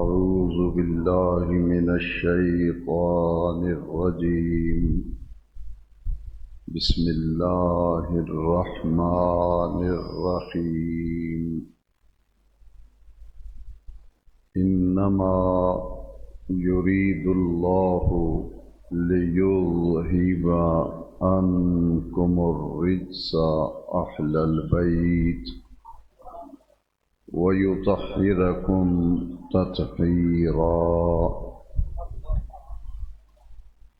أعوذ بالله من الشيطان الرجيم. بسم الله الرحمن الرحيم. إنما يريد الله ليذهب عنكم الرجس أهل البيت ويطهركم تطهيرا.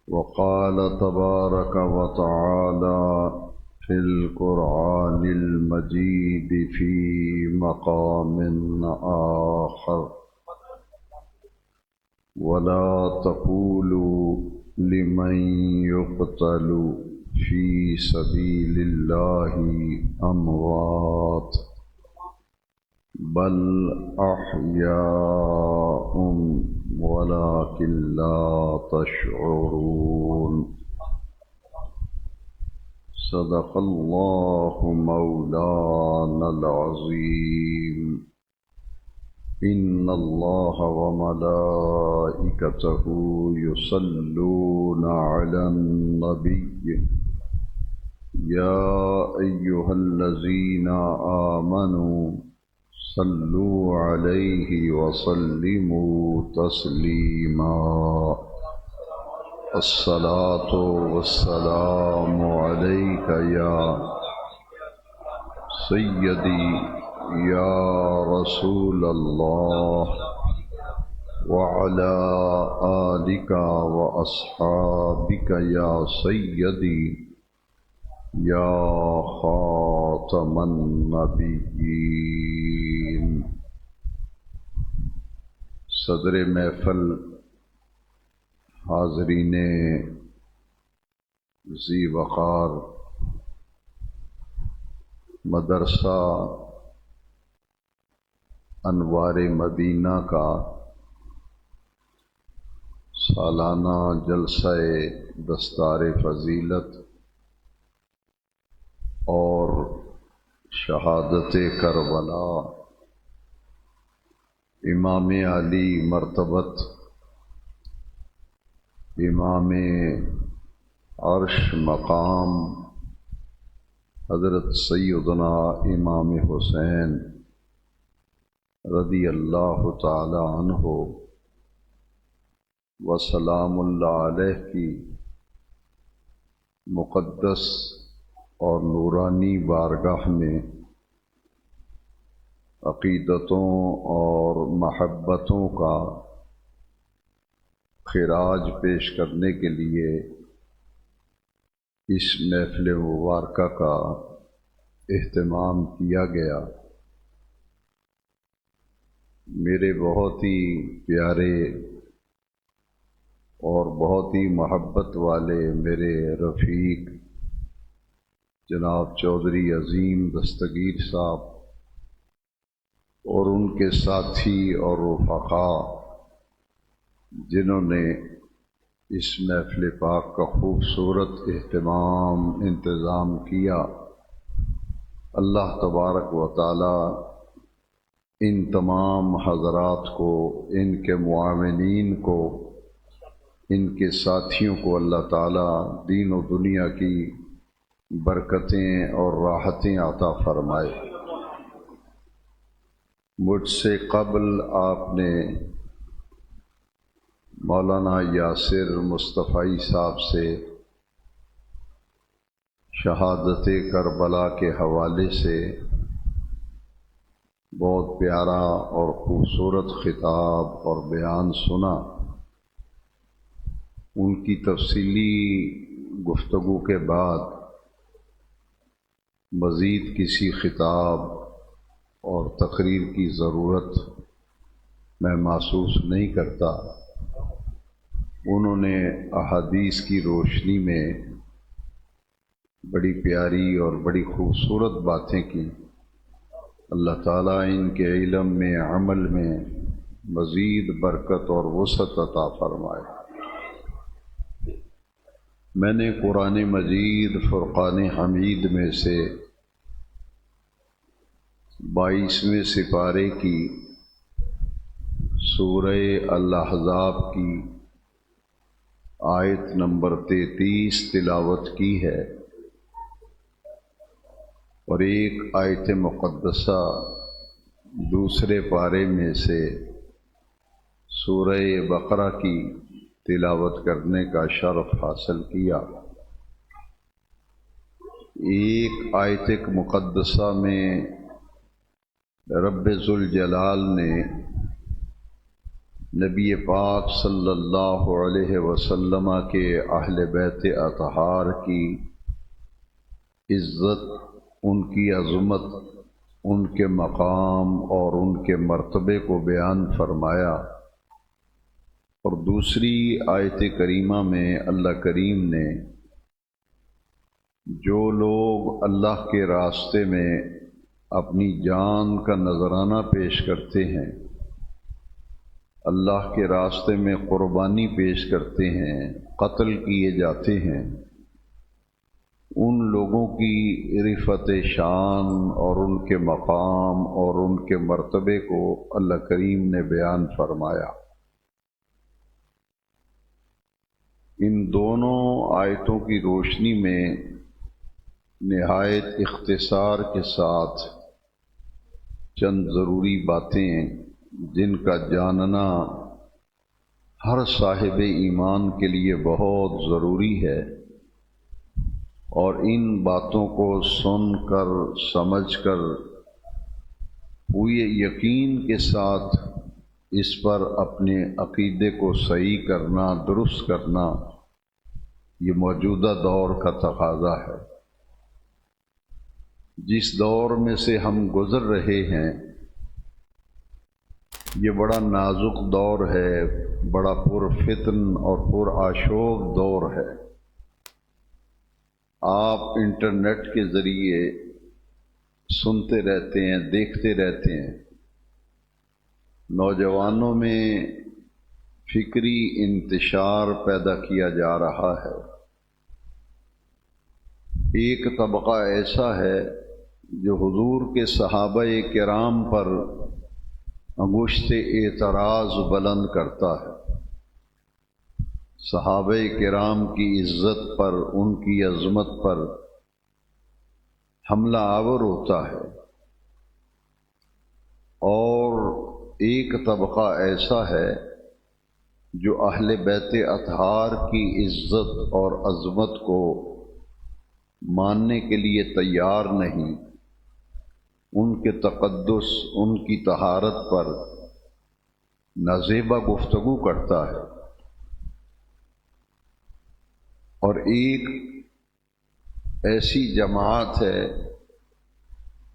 وقال تبارك وتعالى في القرآن المجيد في مقام آخر: ولا تقولوا لمن يقتل في سبيل الله أموات بل أحياء ولكن لا تشعرون. صدق الله مولانا العظيم. إن الله وملائكته يصلون على النبي يا أيها الذين آمنوا صلوا عليه وسلموا تسليما. الصلاة والسلام عليك يا سيدي يا رسول الله وعلى آلك وأصحابك يا سيدي یا خاتم النبیین. صدر محفل، حاضرین ذی وقار، مدرسہ انوار مدینہ کا سالانہ جلسہ دستار فضیلت اور شہادت کربلا، امام علی مرتبت، امام عرش مقام حضرت سیدنا امام حسین رضی اللہ تعالی عنہ وسلام اللہ علیہ کی مقدس اور نورانی بارگاہ میں عقیدتوں اور محبتوں کا خراج پیش کرنے کے لیے اس محفل مبارکہ کا اہتمام کیا گیا. میرے بہت ہی پیارے اور بہت ہی محبت والے میرے رفیق جناب چودھری عظیم دستگیر صاحب اور ان کے ساتھی اور رفقاء جنہوں نے اس محفل پاک کا خوبصورت انتظام کیا، اللہ تبارک و تعالی ان تمام حضرات کو، ان کے معاونین کو، ان کے ساتھیوں کو اللہ تعالی دین و دنیا کی برکتیں اور راحتیں عطا فرمائے. مجھ سے قبل آپ نے مولانا یاسر مصطفی صاحب سے شہادت کربلا کے حوالے سے بہت پیارا اور خوبصورت خطاب اور بیان سنا. ان کی تفصیلی گفتگو کے بعد مزید کسی خطاب اور تقریر کی ضرورت میں محسوس نہیں کرتا. انہوں نے احادیث کی روشنی میں بڑی پیاری اور بڑی خوبصورت باتیں کی. اللہ تعالیٰ ان کے علم میں، عمل میں مزید برکت اور وسعت عطا فرمائے. میں نے قرآن مجید فرقان حمید میں سے 22ویں سپارے کی سورہ الاحزاب کی آیت نمبر 33 تلاوت کی ہے اور ایک آیت مقدسہ دوسرے پارے میں سے سورہ بقرہ کی تلاوت کرنے کا شرف حاصل کیا۔ ایک آیت مقدسہ میں رب ذوالجلال نے نبی پاک صلی اللہ علیہ وسلم کے اہل بیت اطہار کی عزت، ان کی عظمت، ان کے مقام اور ان کے مرتبے کو بیان فرمایا، اور دوسری آیت کریمہ میں اللہ کریم نے جو لوگ اللہ کے راستے میں اپنی جان کا نذرانہ پیش کرتے ہیں، اللہ کے راستے میں قربانی پیش کرتے ہیں، قتل کیے جاتے ہیں، ان لوگوں کی رفعت شان اور ان کے مقام اور ان کے مرتبے کو اللہ کریم نے بیان فرمایا۔ ان دونوں آیتوں کی روشنی میں نہایت اختصار کے ساتھ چند ضروری باتیں جن کا جاننا ہر صاحب ایمان کے لیے بہت ضروری ہے، اور ان باتوں کو سن کر سمجھ کر پورے یقین کے ساتھ اس پر اپنے عقیدے کو صحیح کرنا، درست کرنا، یہ موجودہ دور کا تقاضا ہے۔ جس دور میں سے ہم گزر رہے ہیں یہ بڑا نازک دور ہے، بڑا پرفتن اور پرآشوب دور ہے۔ آپ انٹرنیٹ کے ذریعے سنتے رہتے ہیں، دیکھتے رہتے ہیں، نوجوانوں میں فکری انتشار پیدا کیا جا رہا ہے۔ ایک طبقہ ایسا ہے جو حضور کے صحابہ کرام پر انگشت اعتراض بلند کرتا ہے، صحابہ کرام کی عزت پر، ان کی عظمت پر حملہ آور ہوتا ہے، اور ایک طبقہ ایسا ہے جو اہل بیت اطہار کی عزت اور عظمت کو ماننے کے لیے تیار نہیں، ان کے تقدس، ان کی طہارت پر نازیبہ گفتگو کرتا ہے۔ اور ایک ایسی جماعت ہے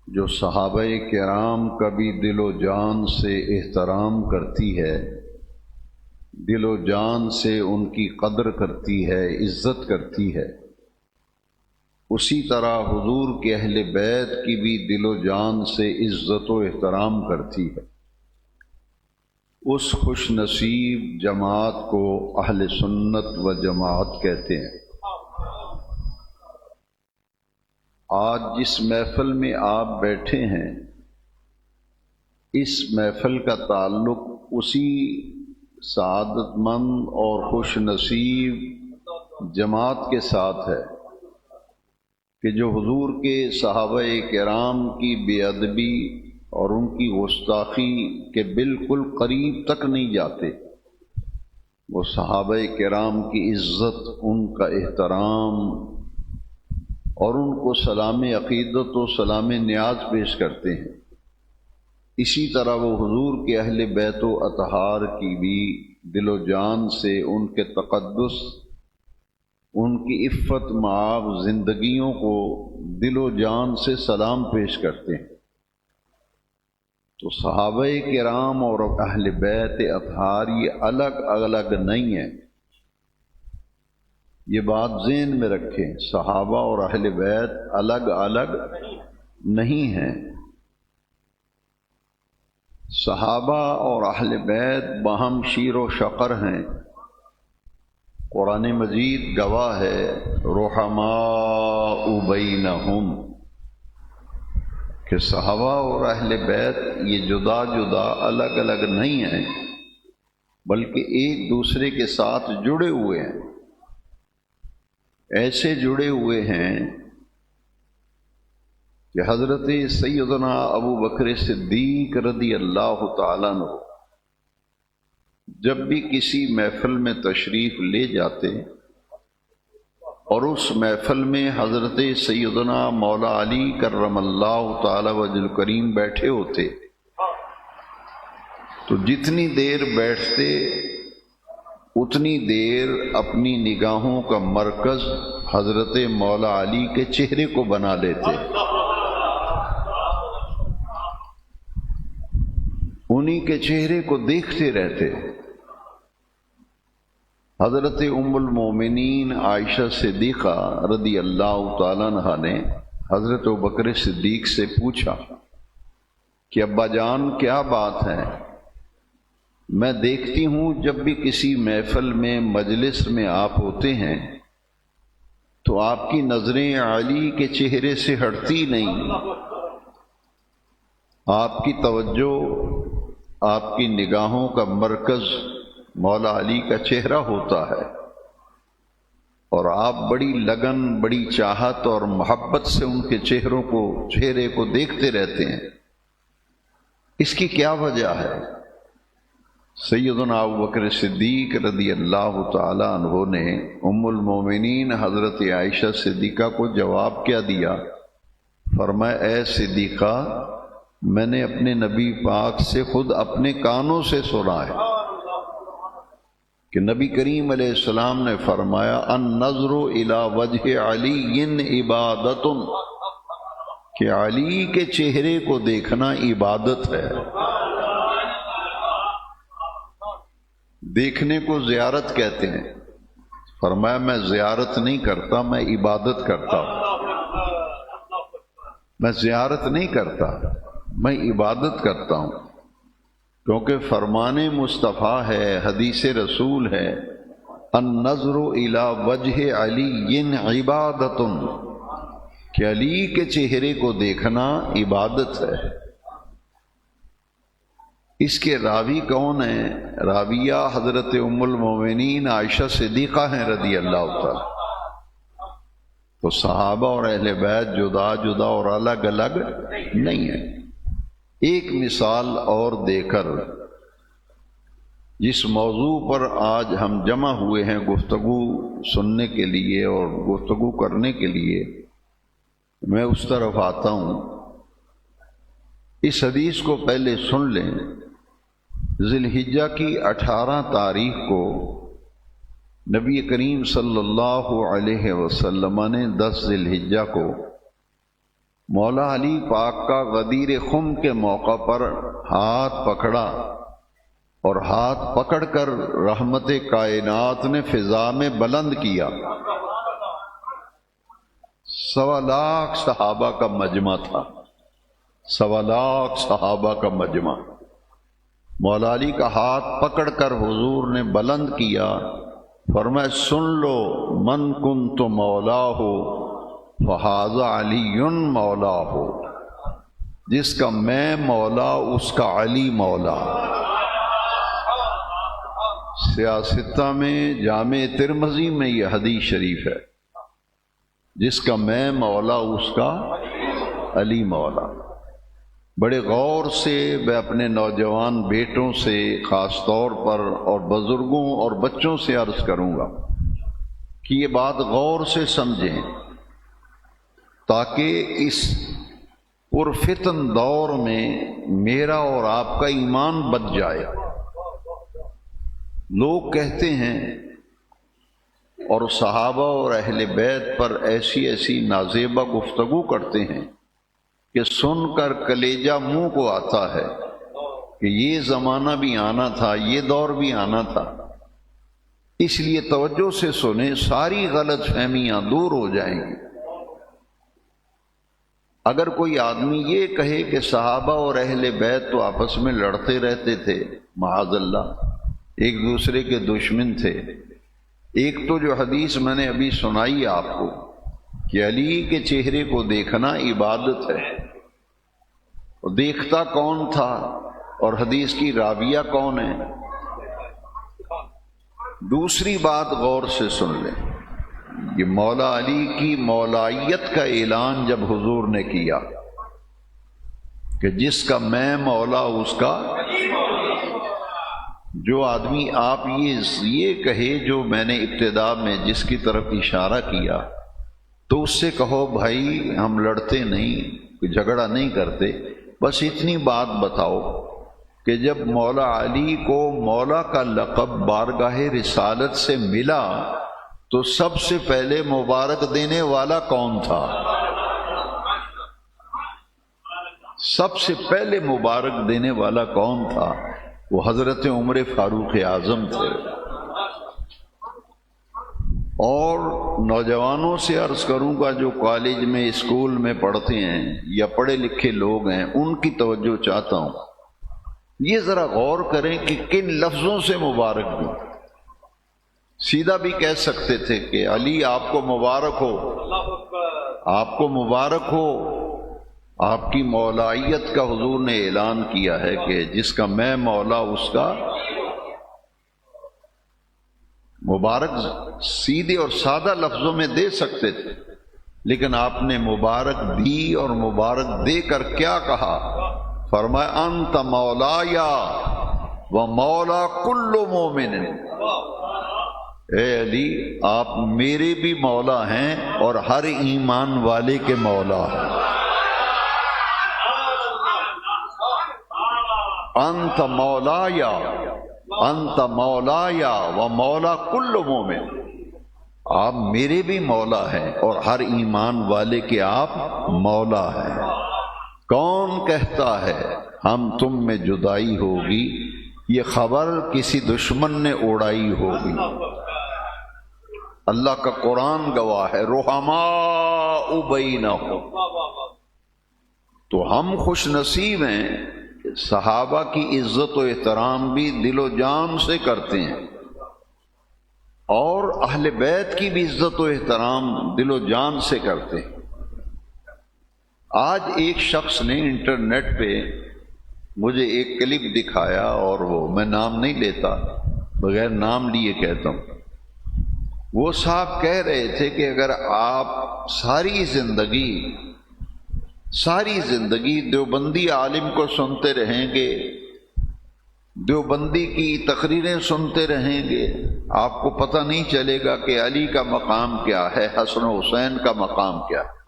جو صحابہ کرام کا بھی دل و جان سے احترام کرتی ہے، دل و جان سے ان کی قدر کرتی ہے، عزت کرتی ہے۔ اسی طرح حضور کے اہل بیت کی بھی دل و جان سے عزت و احترام کرتی ہے۔ اس خوش نصیب جماعت کو اہل سنت و جماعت کہتے ہیں۔ آج جس محفل میں آپ بیٹھے ہیں، اس محفل کا تعلق اسی سعادت مند اور خوش نصیب جماعت کے ساتھ ہے کہ جو حضور کے صحابہ کرام کی بے ادبی اور ان کی گستاخی کے بالکل قریب تک نہیں جاتے۔ وہ صحابہ کرام کی عزت، ان کا احترام اور ان کو سلام عقیدت و سلام نیاز پیش کرتے ہیں۔ اسی طرح وہ حضور کے اہل بیت و اطہار کی بھی دل و جان سے ان کے تقدس، ان کی عفت معاب زندگیوں کو دل و جان سے سلام پیش کرتے ہیں۔ تو صحابہ کرام اور اہل بیت اطہار یہ الگ الگ نہیں ہیں، یہ بات ذہن میں رکھیں، صحابہ اور اہل بیت الگ الگ نہیں ہیں۔ صحابہ اور اہل بیت باہم شیر و شقر ہیں۔ قرآن مجید گواہ ہے، رحماء بینہم، کہ صحابہ اور اہل بیت یہ جدا جدا الگ الگ نہیں ہیں، بلکہ ایک دوسرے کے ساتھ جڑے ہوئے ہیں، ایسے جڑے ہوئے ہیں کہ حضرت سیدنا ابو بکر صدیق رضی اللہ تعالیٰ عنہ جب بھی کسی محفل میں تشریف لے جاتے اور اس محفل میں حضرت سیدنا مولا علی کرم اللہ تعالی وجہ الکریم بیٹھے ہوتے تو جتنی دیر بیٹھتے اتنی دیر اپنی نگاہوں کا مرکز حضرت مولا علی کے چہرے کو بنا لیتے، انہی کے چہرے کو دیکھتے رہتے۔ حضرت ام المومنین عائشہ صدیقہ رضی اللہ تعالیٰ عنہا نے حضرت ابوبکر صدیق سے پوچھا کہ ابا جان کیا بات ہے؟ میں دیکھتی ہوں جب بھی کسی محفل میں مجلس میں آپ ہوتے ہیں تو آپ کی نظریں علی کے چہرے سے ہٹتی نہیں، آپ کی توجہ، آپ کی نگاہوں کا مرکز مولا علی کا چہرہ ہوتا ہے، اور آپ بڑی لگن، بڑی چاہت اور محبت سے ان کے چہرے کو دیکھتے رہتے ہیں، اس کی کیا وجہ ہے؟ سیدنا ابوبکر صدیق رضی اللہ تعالی عنہ نے ام المومنین حضرت عائشہ صدیقہ کو جواب کیا دیا؟ فرمایا اے صدیقہ، میں نے اپنے نبی پاک سے خود اپنے کانوں سے سنا ہے کہ نبی کریم علیہ السلام نے فرمایا النظر الی وجہ علی عبادت، کہ علی کے چہرے کو دیکھنا عبادت ہے۔ دیکھنے کو زیارت کہتے ہیں، فرمایا میں زیارت نہیں کرتا، میں عبادت کرتا ہوں، میں زیارت نہیں کرتا، میں عبادت کرتا ہوں، کیونکہ فرمان مصطفیٰ ہے، حدیث رسول ہے، النظر الی وجہ علی عبادت، کہ علی کے چہرے کو دیکھنا عبادت ہے۔ اس کے راوی کون ہیں؟ راویہ حضرت ام المومنین عائشہ صدیقہ ہیں رضی اللہ تعالی۔ تو صحابہ اور اہل بیت جدا جدا اور الگ الگ نہیں ہیں۔ ایک مثال اور دے کر جس موضوع پر آج ہم جمع ہوئے ہیں گفتگو سننے کے لیے اور گفتگو کرنے کے لیے، میں اس طرف آتا ہوں۔ اس حدیث کو پہلے سن لیں۔ ذی الحجہ کی 18 تاریخ کو نبی کریم صلی اللہ علیہ وسلم نے 10 ذی الحجہ کو مولا علی پاک کا غدیر خم کے موقع پر ہاتھ پکڑا، اور ہاتھ پکڑ کر رحمت کائنات نے فضا میں بلند کیا۔ 1.25 لاکھ صحابہ کا مجمع تھا، 1.25 لاکھ صحابہ کا مجمع۔ مولا علی کا ہاتھ پکڑ کر حضور نے بلند کیا، فرمایا سن لو، من کنت مولاہ فہذا علی مولاہ، جس کا میں مولا اس کا علی مولا۔ سیاستہ میں جامع ترمذی میں یہ حدیث شریف ہے، جس کا میں مولا اس کا علی مولا۔ بڑے غور سے میں اپنے نوجوان بیٹوں سے خاص طور پر اور بزرگوں اور بچوں سے عرض کروں گا کہ یہ بات غور سے سمجھیں، تاکہ اس پرفتن دور میں میرا اور آپ کا ایمان بچ جائے۔ لوگ کہتے ہیں اور صحابہ اور اہل بیت پر ایسی ایسی نازیبہ گفتگو کرتے ہیں کہ سن کر کلیجہ منہ کو آتا ہے کہ یہ زمانہ بھی آنا تھا، یہ دور بھی آنا تھا۔ اس لیے توجہ سے سنیں، ساری غلط فہمیاں دور ہو جائیں گی۔ اگر کوئی آدمی یہ کہے کہ صحابہ اور اہل بیت تو آپس میں لڑتے رہتے تھے، معاذ اللہ، ایک دوسرے کے دشمن تھے، ایک تو جو حدیث میں نے ابھی سنائی آپ کو کہ علی کے چہرے کو دیکھنا عبادت ہے، اور دیکھتا کون تھا اور حدیث کی راویہ کون ہے؟ دوسری بات غور سے سن لیں، یہ مولا علی کی مولائیت کا اعلان جب حضور نے کیا کہ جس کا میں مولا اس کا، جو آدمی آپ یہ کہے جو میں نے ابتدا میں جس کی طرف اشارہ کیا، تو اس سے کہو بھائی ہم لڑتے نہیں، جھگڑا نہیں کرتے، بس اتنی بات بتاؤ کہ جب مولا علی کو مولا کا لقب بارگاہ رسالت سے ملا تو سب سے پہلے مبارک دینے والا کون تھا؟ سب سے پہلے مبارک دینے والا کون تھا؟ وہ حضرت عمر فاروق اعظم تھے۔ اور نوجوانوں سے عرض کروں گا جو کالج میں اسکول میں پڑھتے ہیں یا پڑھے لکھے لوگ ہیں، ان کی توجہ چاہتا ہوں، یہ ذرا غور کریں کہ کن لفظوں سے مبارک دوں۔ سیدھا بھی کہہ سکتے تھے کہ علی آپ کو مبارک ہو، آپ کو مبارک ہو، آپ کی مولائیت کا حضور نے اعلان کیا ہے کہ جس کا میں مولا اس کا مبارک، سیدھے اور سادہ لفظوں میں دے سکتے تھے، لیکن آپ نے مبارک دی اور مبارک دے کر کیا کہا؟ فرمایا انت مولایا و مولا کل مومن، اے علی آپ میرے بھی مولا ہیں اور ہر ایمان والے کے مولا ہیں۔ انت مولایا، انت مولایا و مولا کل مومن، آپ میرے بھی مولا ہیں اور ہر ایمان والے کے آپ مولا ہیں۔ کون کہتا ہے ہم تم میں جدائی ہوگی، یہ خبر کسی دشمن نے اڑائی ہوگی۔ اللہ کا قرآن گواہ ہے، رحماء بینہم۔ تو ہم خوش نصیب ہیں، صحابہ کی عزت و احترام بھی دل و جان سے کرتے ہیں، اور اہل بیت کی بھی عزت و احترام دل و جان سے کرتے ہیں۔ آج ایک شخص نے انٹرنیٹ پہ مجھے ایک کلپ دکھایا، اور وہ میں نام نہیں لیتا، بغیر نام لیے کہتا ہوں۔ وہ صاحب کہہ رہے تھے کہ اگر آپ ساری زندگی دیوبندی عالم کو سنتے رہیں گے، دیوبندی کی تقریریں سنتے رہیں گے، آپ کو پتہ نہیں چلے گا کہ علی کا مقام کیا ہے، حسن و حسین کا مقام کیا ہے۔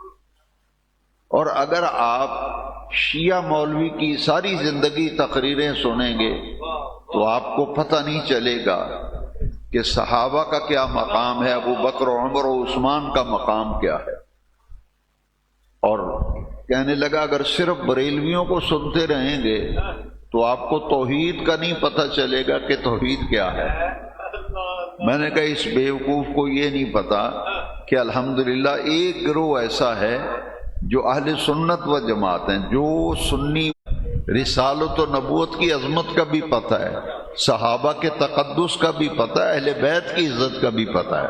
اور اگر آپ شیعہ مولوی کی ساری زندگی تقریریں سنیں گے تو آپ کو پتہ نہیں چلے گا کہ صحابہ کا کیا مقام ہے، ابو بکر و عمر و عثمان کا مقام کیا ہے۔ اور کہنے لگا اگر صرف بریلویوں کو سنتے رہیں گے تو آپ کو توحید کا نہیں پتہ چلے گا کہ توحید کیا ہے۔ میں نے کہا اس بیوقوف کو یہ نہیں پتا کہ الحمدللہ ایک گروہ ایسا ہے جو اہل سنت و جماعت ہیں، جو سنی رسالت و نبوت کی عظمت کا بھی پتہ ہے، صحابہ کے تقدس کا بھی پتہ ہے، اہل بیت کی عزت کا بھی پتہ ہے۔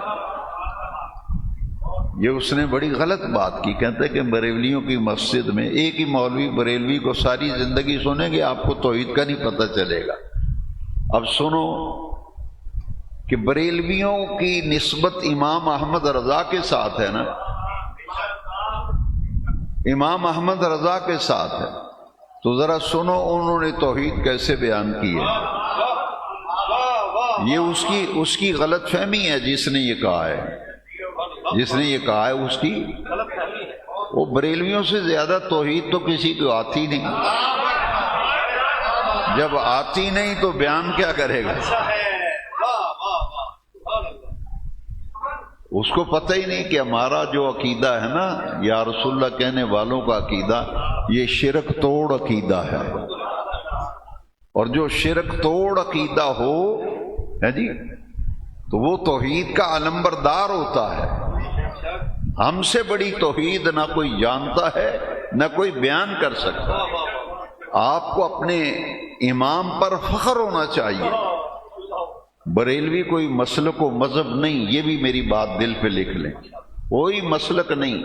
یہ اس نے بڑی غلط بات کی، کہتے ہیں کہ بریلویوں کی مسجد میں ایک ہی مولوی بریلوی کو ساری زندگی سنیں گے، آپ کو توحید کا نہیں پتہ چلے گا۔ اب سنو کہ بریلویوں کی نسبت امام احمد رضا کے ساتھ ہے نا، امام احمد رضا کے ساتھ ہے، تو ذرا سنو انہوں نے توحید کیسے بیان کی ہے۔ یہ اس کی غلط فہمی ہے جس نے یہ کہا ہے، اس کی وہ بریلویوں سے زیادہ توحید تو کسی کو آتی نہیں، جب آتی نہیں تو بیان کیا کرے گا؟ اس کو پتہ ہی نہیں کہ ہمارا جو عقیدہ ہے نا، یا رسول اللہ کہنے والوں کا عقیدہ، یہ شرک توڑ عقیدہ ہے، اور جو شرک توڑ عقیدہ ہو ہے جی تو وہ توحید کا علمبردار ہوتا ہے۔ ہم سے بڑی توحید نہ کوئی جانتا ہے نہ کوئی بیان کر سکتا۔ آپ کو اپنے امام پر فخر ہونا چاہیے۔ بریلوی کوئی مسلک و مذہب نہیں، یہ بھی میری بات دل پہ لکھ لیں، کوئی مسلک نہیں،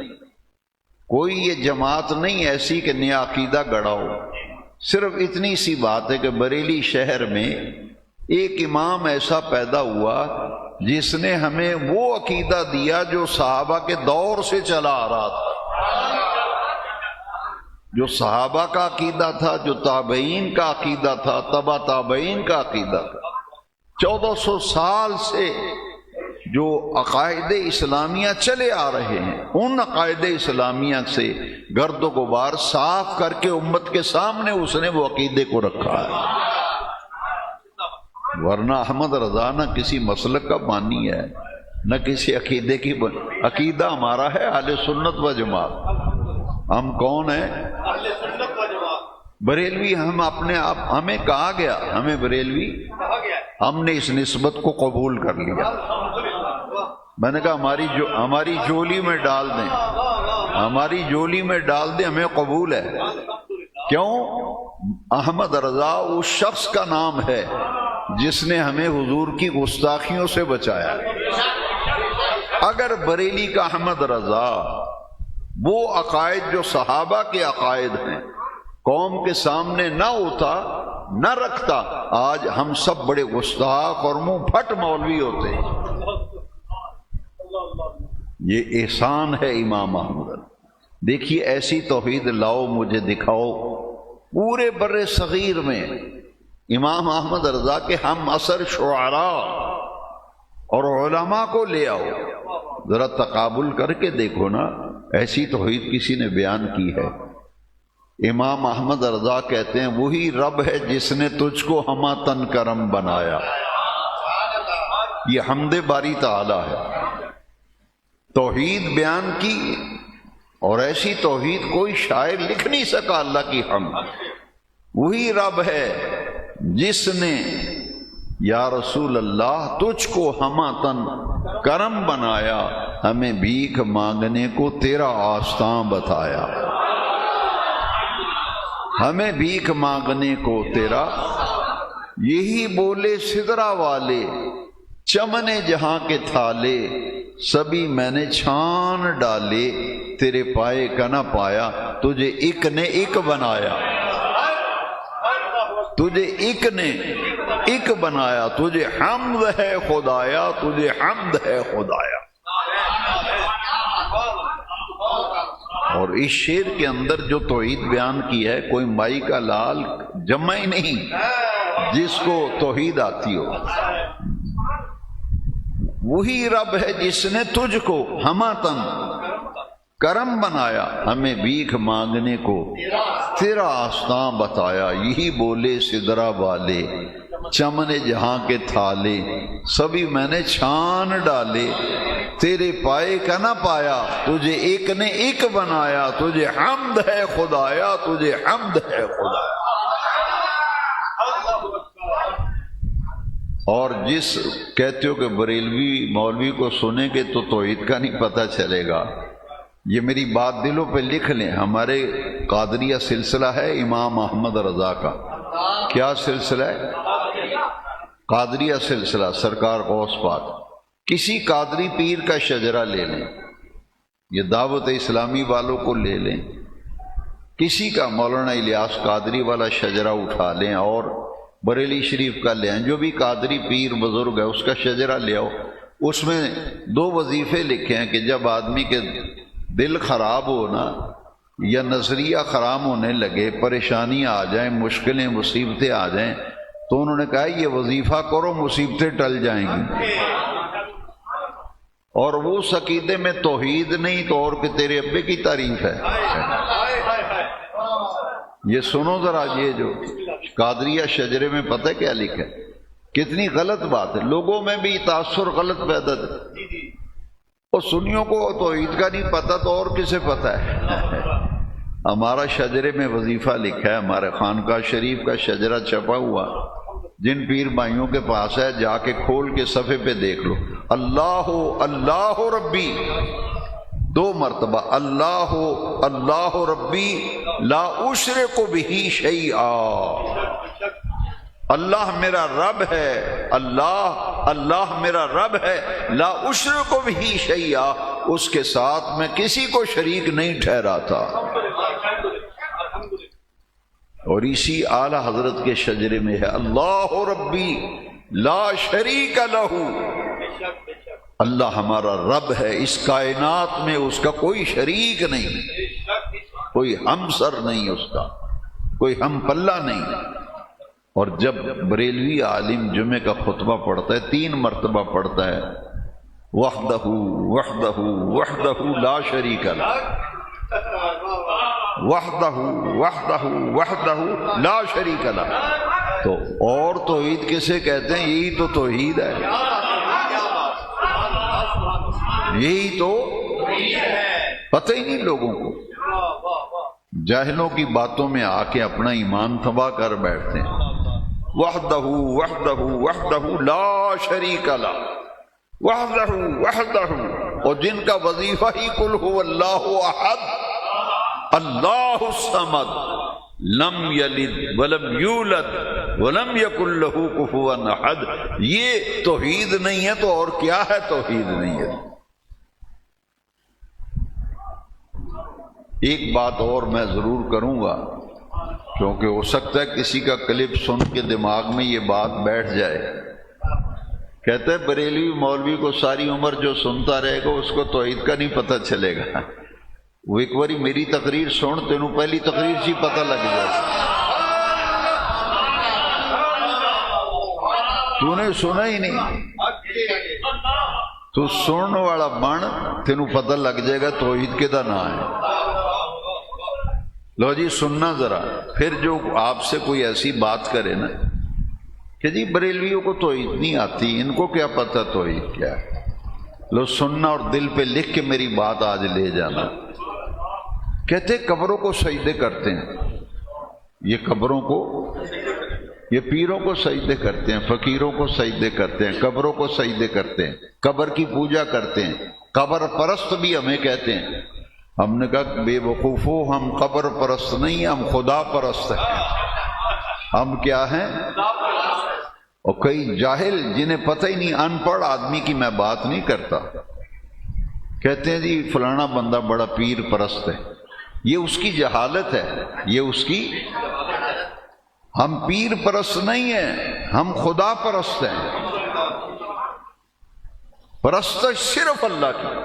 کوئی یہ جماعت نہیں ایسی کہ نیا عقیدہ گڑاؤ۔ صرف اتنی سی بات ہے کہ بریلی شہر میں ایک امام ایسا پیدا ہوا جس نے ہمیں وہ عقیدہ دیا جو صحابہ کے دور سے چلا آ رہا تھا، جو صحابہ کا عقیدہ تھا، جو تابعین کا عقیدہ تھا، تبع تابعین کا عقیدہ تھا۔ 1400 سال سے جو عقائد اسلامیہ چلے آ رہے ہیں، ان عقائد اسلامیہ سے گرد و غبار صاف کر کے امت کے سامنے اس نے وہ عقیدے کو رکھا ہے۔ ورنہ احمد رضا نہ کسی مسلک کا بانی ہے، نہ کسی عقیدے کی عقیدہ ہمارا ہے اہل سنت و جماعت۔ ہم کون ہیں؟ اہل سنت و جماعت۔ بریلوی ہم اپنے آپ، ہمیں کہا گیا، ہمیں بریلوی، ہم نے اس نسبت کو قبول کر لیا۔ میں نے کہا ہماری جولی میں ڈال دیں، ہماری جولی میں ڈال دیں، ہمیں قبول ہے۔ کیوں؟ احمد رضا اس شخص کا نام ہے جس نے ہمیں حضور کی گستاخیوں سے بچایا۔ اگر بریلی کا احمد رضا وہ عقائد جو صحابہ کے عقائد ہیں قوم کے سامنے نہ ہوتا، نہ رکھتا، آج ہم سب بڑے گستاخ اور منہ پھٹ مولوی ہوتے۔ یہ احسان ہے امام احمد۔ دیکھیے ایسی توحید لاؤ، مجھے دکھاؤ پورے بر صغیر میں امام احمد رضا کے ہم عصر شعراء اور علماء کو لے آؤ، ذرا تقابل کر کے دیکھو نا، ایسی توحید کسی نے بیان کی ہے؟ امام احمد رضا کہتے ہیں وہی رب ہے جس نے تجھ کو ہمہ تن کرم بنایا۔ یہ حمد باری تعالی ہے۔ توحید بیان کی، اور ایسی توحید کوئی شاعر لکھ نہیں سکا اللہ کی حمد۔ وہی رب ہے جس نے یا رسول اللہ تجھ کو ہمہ تن کرم بنایا، ہمیں بھیک مانگنے کو تیرا آستاں بتایا، ہمیں بھیک مانگنے کو تیرا۔ یہی بولے سدرا والے چمن جہاں کے تھالے، سبھی میں نے چھان ڈالے، تیرے پائے کا نہ پایا، تجھے ایک نے ایک بنایا، تجھے ایک نے ایک بنایا، تجھے حمد ہے خدایا، تجھے حمد ہے خدایا۔ اور اس شعر کے اندر جو توحید بیان کی ہے، کوئی مائی کا لال جمع ہی نہیں جس کو توحید آتی ہو۔ وہی رب ہے جس نے تجھ کو ہمہ تن کرم بنایا، ہمیں بھیک مانگنے کو تیرا آستاں بتایا۔ یہی بولے سدرا والے چمن جہاں کے تھالے، سبھی میں نے چھان ڈالے، تیرے پائے کا نہ پایا، تجھے ایک نے ایک بنایا، تجھے حمد ہے خدایا، تجھے حمد ہے خدایا۔ اور جس کہتے ہو کہ بریلوی مولوی کو سنیں گے تو توحید کا نہیں پتہ چلے گا، یہ میری بات دلوں پہ لکھ لیں۔ ہمارے قادریہ سلسلہ ہے امام احمد رضا کا۔ کیا سلسلہ ہے؟ قادریہ سلسلہ، سرکار غوث پاک۔ کسی قادری پیر کا شجرہ لے لیں، یہ دعوت اسلامی والوں کو لے لیں، کسی کا مولانا الیاس قادری والا شجرہ اٹھا لیں، اور بریلی شریف کا لے آئیں، جو بھی قادری پیر بزرگ ہے اس کا شجرہ لے آؤ۔ اس میں 2 وظیفے لکھے ہیں کہ جب آدمی کے دل خراب ہو نا، یا نظریہ خراب ہونے لگے، پریشانیاں آ جائیں، مشکلیں مصیبتیں آ جائیں، تو انہوں نے کہا یہ وظیفہ کرو، مصیبتیں ٹل جائیں گی۔ اور وہ عقیدے میں توحید نہیں تو اور کہ تیرے ابے کی تعریف ہے۔ یہ سنو ذرا، یہ جو قادریہ شجرے میں پتہ کیا لکھا ہے؟ کتنی غلط بات ہے، لوگوں میں بھی تاثر غلط پیدا ہے۔ اور سنیوں کو توحید کا نہیں پتہ تو اور کسے پتہ ہے؟ ہمارا شجرے میں وظیفہ لکھا ہے، ہمارے خانقاہ شریف کا شجرہ چھپا ہوا، جن پیر بھائیوں کے پاس ہے جا کے کھول کے صفحے پہ دیکھ لو۔ اللہ اللہ ربی 2 مرتبہ، اللہ اللہ ربی لا اشرک بہ شیئا، اللہ میرا رب ہے، اللہ اللہ میرا رب ہے، لا اشرک بہ شیئا، اس کے ساتھ میں کسی کو شریک نہیں ٹھہراتا۔ اور اسی اعلی حضرت کے شجرے میں ہے اللہ ربی لا شریک لہ شک بے شک اللہ ہمارا رب ہے، اس کائنات میں اس کا کوئی شریک نہیں، بے شک بے شک کوئی ہمسر نہیں، اس کا کوئی ہم پلہ نہیں۔ اور جب بریلوی عالم جمعے کا خطبہ پڑھتا ہے 3 مرتبہ پڑھتا ہے وحدہ وحدہ وحدہ لا شریک لہ، وحدہ وحدہ وحدہ لا شریک لہ، تو اور توحید کسے کہتے ہیں؟ یہی تو توحید ہے، یہی تو پتہ ہی نہیں لوگوں کو، جاہلوں کی باتوں میں آ کے اپنا ایمان تباہ کر بیٹھتے ہیں۔ وحدہ وحدہ وحدہ لا شریک لہ، وحدہ وحدہ، اور جن کا وظیفہ ہی قل هو اللہ احد اللہ الصمد لم یلد ولم یولد ولم یکن لہ کفوا احد، یہ توحید نہیں ہے تو اور کیا ہے؟ توحید نہیں ہے۔ ایک بات اور میں ضرور کروں گا، کیونکہ ہو سکتا ہے کسی کا کلپ سن کے دماغ میں یہ بات بیٹھ جائے۔ کہتے ہیں بریلوی مولوی کو ساری عمر جو سنتا رہے گا اس کو توحید کا نہیں پتہ چلے گا۔ وہ ایک باری میری تقریر سن، تینوں پہلی تقریر سے پتہ لگ جائے، تو نے سنا ہی نہیں، تو سنن والا بن، تینوں پتہ لگ جائے گا توحید کے دا نام ہے۔ لو جی سننا ذرا، پھر جو آپ سے کوئی ایسی بات کرے نا کہ جی بریلویوں کو توحید نہیں آتی، ان کو کیا پتہ توحید کیا ہے، لو سننا اور دل پہ لکھ کے میری بات آج لے جانا۔ کہتے قبروں کو سجدے کرتے ہیں، یہ قبروں کو، یہ پیروں کو سجدے کرتے ہیں، فقیروں کو سجدے کرتے ہیں، قبروں کو سجدے کرتے ہیں، قبر کی پوجا کرتے ہیں، قبر پرست بھی ہمیں کہتے ہیں۔ ہم نے کہا بے وقوفو، ہم قبر پرست نہیں، ہم خدا پرست ہیں۔ ہم کیا ہیں؟ اور کئی جاہل جنہیں پتہ ہی نہیں، ان پڑھ آدمی کی میں بات نہیں کرتا، کہتے ہیں جی فلانا بندہ بڑا پیر پرست ہے، یہ اس کی جہالت ہے، یہ اس کی، ہم پیر پرست نہیں ہیں، ہم خدا پرست ہیں، پرست صرف اللہ کی۔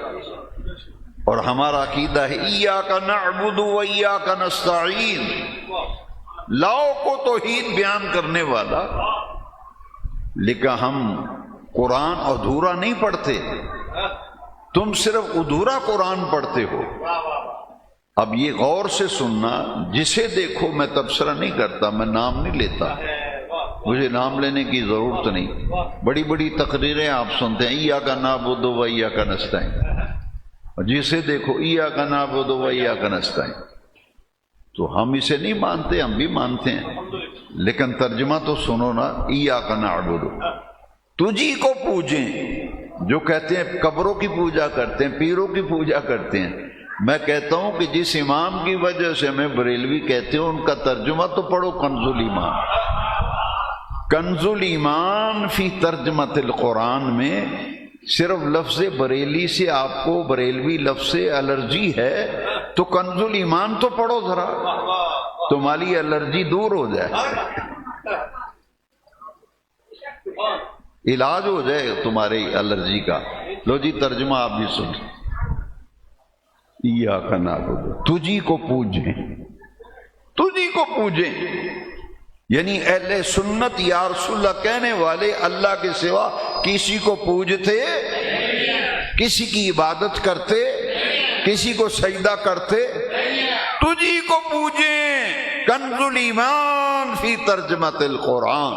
اور ہمارا عقیدہ ہے ایاک نعبد و ایاک نستعین، لاؤ کو توحید بیان کرنے والا، لیکن ہم قرآن ادھورا نہیں پڑھتے، تم صرف ادھورا قرآن پڑھتے ہو۔ اب یہ غور سے سننا، جسے دیکھو، میں تبصرہ نہیں کرتا، میں نام نہیں لیتا، مجھے نام لینے کی ضرورت نہیں، بڑی بڑی تقریریں آپ سنتے ہیں ایاک نعبد و ایاک نستعین، جسے دیکھو ایاک نعبد و ایاک نستعین، تو ہم اسے نہیں مانتے، ہم بھی مانتے ہیں، لیکن ترجمہ تو سنو نا، ایاک نعبد، تجھی کو پوجیں۔ جو کہتے ہیں قبروں کی پوجا کرتے ہیں، پیروں کی پوجا کرتے ہیں، میں کہتا ہوں کہ جس امام کی وجہ سے ہمیں بریلوی کہتے ہیں ان کا ترجمہ تو پڑھو کنز الایمان۔ کنز الایمان فی ترجمۃ القرآن میں صرف لفظ بریلی سے آپ کو بریلوی لفظ سے الرجی ہے تو کنز الایمان تو پڑھو ذرا، تمہاری الرجی دور ہو جائے، علاج ہو جائے تمہاری الرجی کا۔ لو جی ترجمہ آپ بھی سن، ایاک نعبد، تجھی کو پوجیں، تجھی کو پوجیں، یعنی اہل سنت یا رسول اللہ کہنے والے اللہ کے سوا کسی کو پوجتے، کسی کی عبادت کرتے، کسی کو سجدہ کرتے، تجھی کو پوجیں۔ کنز الایمان فی ترجمۃ القرآن،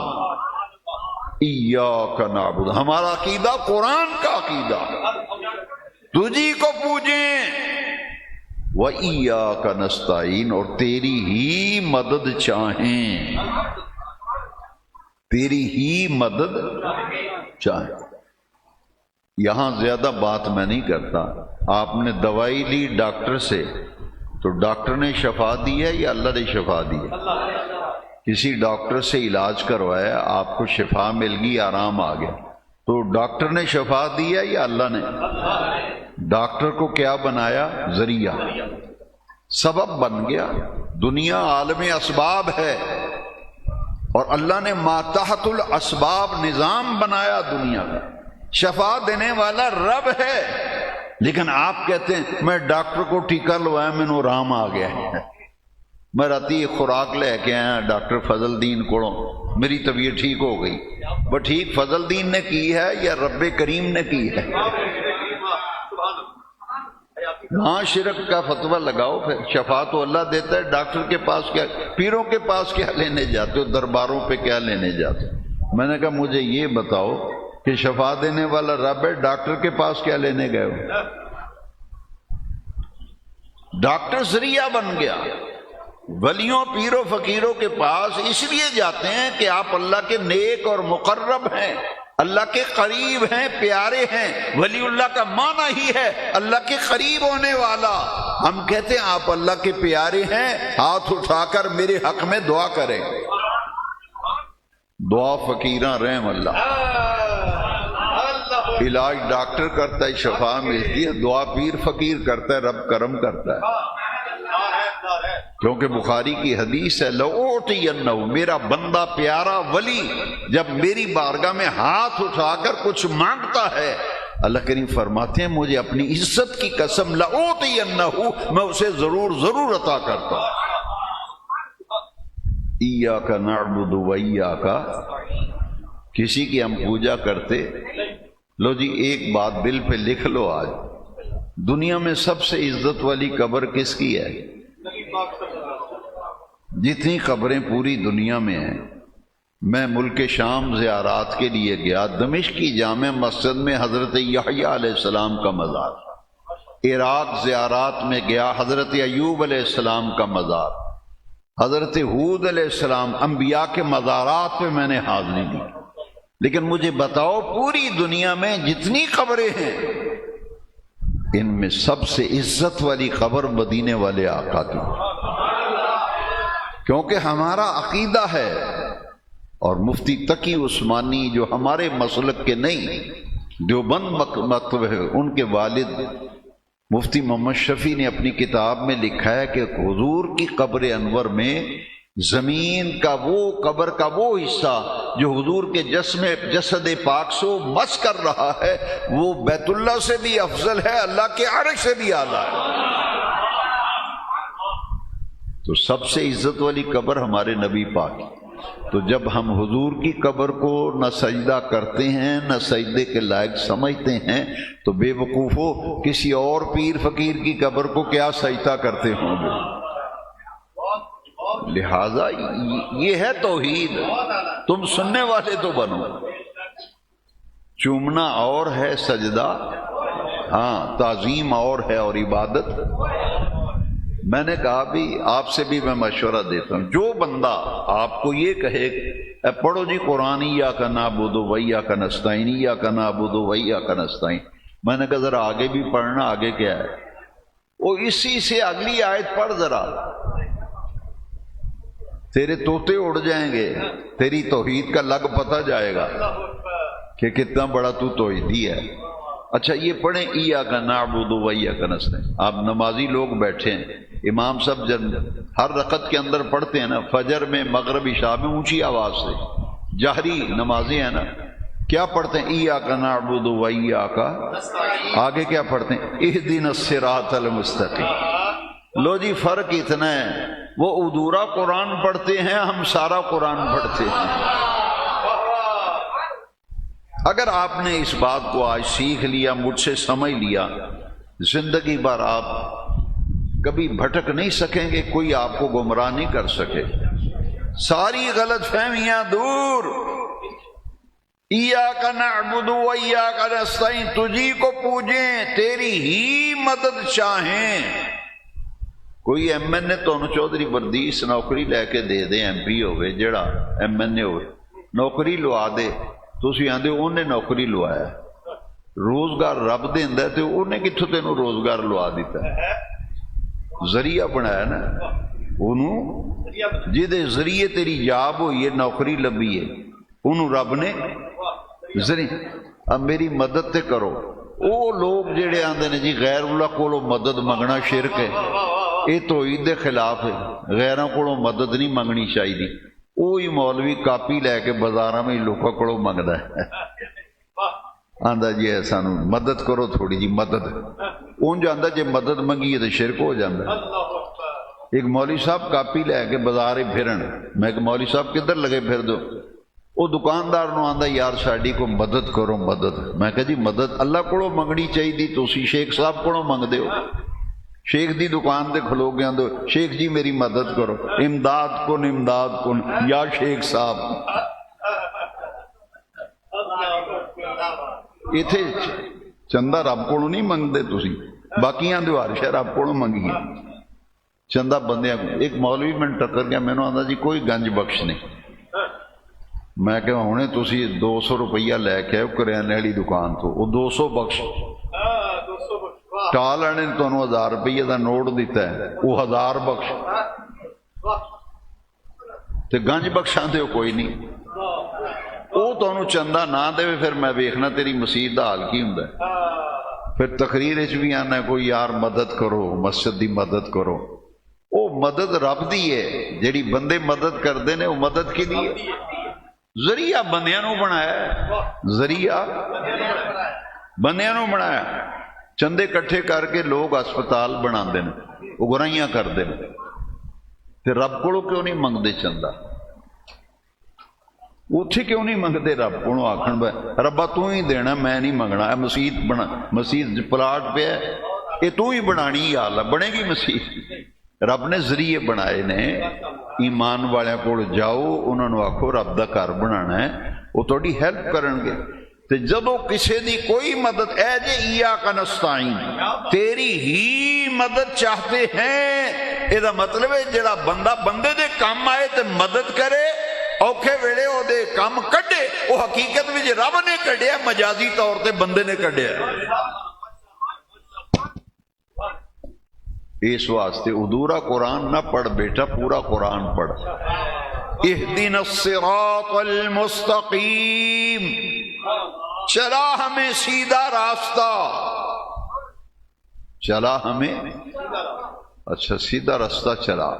ایاک نعبد، ہمارا عقیدہ قرآن کا عقیدہ، تجھی کو پوجیں، وَإِيَّاكَ نَسْتَعِينُ، اور تیری ہی مدد چاہیں، تیری ہی مدد چاہیں۔ یہاں زیادہ بات میں نہیں کرتا، آپ نے دوائی لی ڈاکٹر سے تو ڈاکٹر نے شفا دی ہے یا اللہ نے شفا دی ہے؟ کسی ڈاکٹر سے علاج کروایا، آپ کو شفا مل گئی، آرام آ گیا، تو ڈاکٹر نے شفا دی ہے یا اللہ نے؟ ڈاکٹر کو کیا بنایا؟ ذریعہ، سبب بن گیا۔ دنیا عالم اسباب ہے اور اللہ نے ماتحت الاسباب نظام بنایا دنیا کا۔ شفا دینے والا رب ہے، لیکن آپ کہتے ہیں میں ڈاکٹر کو ٹیکہ لوایا میں نو آرام آ گیا ہے، میں راتی خوراک لے کے آیا ڈاکٹر فضل الدین کو، میری طبیعت ٹھیک ہو گئی۔ وہ ٹھیک فضل الدین نے کی ہے یا رب کریم نے کی ہے؟ وہاں شرک کا فتویٰ لگاؤ، پھر شفا تو اللہ دیتا ہے، ڈاکٹر کے پاس کیا، پیروں کے پاس کیا لینے جاتے ہو، درباروں پہ کیا لینے جاتے ہو؟ میں نے کہا مجھے یہ بتاؤ کہ شفا دینے والا رب ہے، ڈاکٹر کے پاس کیا لینے گئے ہو؟ ڈاکٹر ذریعہ بن گیا۔ ولیوں پیروں فقیروں کے پاس اس لیے جاتے ہیں کہ آپ اللہ کے نیک اور مقرب ہیں، اللہ کے قریب ہیں، پیارے ہیں۔ ولی اللہ کا معنی ہی ہے اللہ کے قریب ہونے والا۔ ہم کہتے ہیں آپ اللہ کے پیارے ہیں، ہاتھ اٹھا کر میرے حق میں دعا کریں۔ دعا فقیراں رحم اللہ، علاج ڈاکٹر کرتا ہے، شفا ملتی ہے، دعا پیر فقیر کرتا ہے، رب کرم کرتا ہے۔ کیونکہ بخاری کی حدیث ہے لَأُعْطِيَنَّهُ، میرا بندہ پیارا ولی جب میری بارگاہ میں ہاتھ اٹھا کر کچھ مانگتا ہے، اللہ کریم فرماتے ہیں مجھے اپنی عزت کی قسم لَأُعْطِيَنَّهُ، میں اسے ضرور عطا کرتا ہوں۔ إِيَّاكَ نَعْبُدُ وَإِيَّاكَ، کسی کی ہم پوجا کرتے، لو جی ایک بات دل پہ لکھ لو، آج دنیا میں سب سے عزت والی قبر کس کی ہے؟ جتنی قبریں پوری دنیا میں ہیں، میں ملک شام زیارات کے لیے گیا، دمشق کی جامع مسجد میں حضرت یحییٰ علیہ السلام کا مزار، عراق زیارات میں گیا، حضرت ایوب علیہ السلام کا مزار، حضرت ہود علیہ السلام، انبیاء کے مزارات پہ میں نے حاضری دی۔ لیکن مجھے بتاؤ پوری دنیا میں جتنی قبریں ہیں، ان میں سب سے عزت والی قبر مدینے والے آقا کی، کیونکہ ہمارا عقیدہ ہے، اور مفتی تقی عثمانی جو ہمارے مسلک کے نہیں دیوبند مکتب ہے، ان کے والد مفتی محمد شفیع نے اپنی کتاب میں لکھا ہے کہ حضور کی قبر انور میں زمین کا قبر کا وہ حصہ جو حضور کے جسد پاک سے مس کر رہا ہے، وہ بیت اللہ سے بھی افضل ہے، اللہ کے عرش سے بھی اعلیٰ ہے۔ تو سب سے عزت والی قبر ہمارے نبی پاک۔ تو جب ہم حضور کی قبر کو نہ سجدہ کرتے ہیں نہ سجدے کے لائق سمجھتے ہیں، تو بے وقوفو کسی اور پیر فقیر کی قبر کو کیا سجدہ کرتے ہوں گے؟ لہذا یہ ہے توحید، تم سننے والے تو بنو۔ چومنا اور ہے سجدہ، ہاں تعظیم اور ہے، اور عبادت۔ میں نے کہا بھی آپ سے بھی میں مشورہ دیتا ہوں، جو بندہ آپ کو یہ کہے اے پڑھو جی قرآن ایاک نعبد و ایاک نستعین، ایاک نعبد و ایاک نستعین، میں نے کہا ذرا آگے بھی پڑھنا، آگے کیا ہے؟ وہ اسی سے اگلی آیت پڑھ ذرا، تیرے طوطے اڑ جائیں گے، تیری توحید کا لگ پتہ جائے گا کہ کتنا بڑا تو توحیدی ہے۔ اچھا یہ پڑھیں ایاک نعبد و ایاک نستعین۔ آپ نمازی لوگ بیٹھے ہیں، امام صاحب جب ہر رکعت کے اندر پڑھتے ہیں نا، فجر میں مغرب عشاء میں اونچی آواز سے، جہری نمازی ہیں نا، کیا پڑھتے ہیں؟ ایاک نعبد و ایاک، آگے کیا پڑھتے ہیں؟ اہدنا الصراط المستقیم۔ لو جی فرق اتنا ہے، وہ ادھورا قرآن پڑھتے ہیں، ہم سارا قرآن پڑھتے ہیں۔ اگر آپ نے اس بات کو آج سیکھ لیا، مجھ سے سمجھ لیا، زندگی بھر آپ کبھی بھٹک نہیں سکیں گے، کوئی آپ کو گمراہ نہیں کر سکے، ساری غلط فہمیاں دور۔ ایاک نعبد و ایاک نستعین، تجھی کو پوجیں، تیری ہی مدد چاہیں۔ کوئی ایم این اے تمہیں چودھری بردیس نوکری لے کے دے دے، ایم پی ہوئے جڑا ایم این اے ہوئے، نوکری لوا دے، تسی آندے انہیں نوکری لوایا، روزگار رب دیندا ہے تے انہیں کتھوں تینوں روزگار لوا دیتا ہے؟ ذریعہ بنایا نا انہوں، جہدے ذریعے تیری جاب ہوئی ہے، نوکری لبھی ہے، انہوں رب نے ذریعہ۔ اب میری مدد تے کرو۔ وہ لوگ جڑے آندے نے جی غیر اللہ کولو مدد منگنا شرک ہے، یہ توحید دے خلاف ہے، غیراں کولو مدد نہیں منگنی چاہیے۔ وہی مولوی کاپی لے کے بازاراں میں لوکاں کولو منگدا ہے، آندا جی سانو مدد کرو تھوڑی جی مدد، اونج آندا جے مدد منگیے تو شرک ہو جاندہ۔ اللہ اکبر۔ ایک مولوی صاحب کاپی لے کے بازار پھرن، میں کہ مولوی صاحب کدھر لگے پھر دو؟ وہ دکاندار نو آندا یار ساڈی کو مدد کرو مدد۔ میں کہا جی مدد اللہ کو منگنی چاہیے، تسی شیخ صاحب کو منگ دیو۔ شیخ دی دکان تے کھلو گیا دو شیخ جی میری مدد کرو، امداد کن امداد کن یا شیخ صاحب۔ ایتھے چندہ رب کو نہیں منگتے تسی، باقیاں دے ہر شے رب کو منگیے، چندہ بندیاں کو۔ ایک مولوی میں ٹکر گیا، میں نے آندا جی کوئی گنج بخش نہیں۔ میں کہ ہونے تسی 200 روپیہ لے کے کریانے والی دکان تو وہ 200 بخش، ٹال نے تمہیں 1000 روپیے کا نوٹ دیتا ہے، وہ 1000 بخش، تے گنج بخشاں تے کوئی نہیں۔ وہ تمہیں چندہ نہ دے پھر میں ویکھنا تیری مسیت دا حال کی ہوندا ہے۔ پھر تقریر وچ بھی آنا کوئی یار مدد کرو، مسجد دی مدد کرو۔ وہ مدد رب دی ہے، جیڑی بندے مدد کردے نے وہ مدد کی دی ہے؟ ذریعہ بندیاں نو بنایا ہے، ذریعہ بندیاں نو بنایا۔ چندے کٹھے کر کے لوگ ہسپتال بنا دے نے، اگرائیاں کر دے نے، تے رب کو کیوں نہیں منگدے چندہ؟ اتھے کیوں نہیں منگتے رب کو؟ آکھن بھائی ربا تو ہی دینا، میں نہیں منگنا۔ اے مسیت بنا، مسیت پلاٹ پہ ہے، یہ تو ہی بنانی، یا اللہ بنے گی مسیت؟ رب نے ذریعے بنائے نے۔ ایمان والے کو جاؤ، انہوں نے آکھو رب دا گھر بنانا ہے، وہ تھوڑی ہیلپ کرن گے۔ تے جدو کسے دی کوئی مدد، اے جے ایاک نستعین، تیری ہی مدد چاہتے ہیں، یہ دا مطلب ہے جڑا بندہ بندے دے کام آئے تے مدد کرے، اوکھے ویلے او دے کام کڈے، وہ حقیقت میں رب نے کڈیا، مجازی طور تے بندے نے کڈیا۔ اس واسطے ادھورا قرآن نہ پڑھ بیٹا، پورا قرآن پڑھ۔ اہدنا الصراط المستقیم، چلا ہمیں سیدھا راستہ، چلا ہمیں، اچھا سیدھا راستہ چلا۔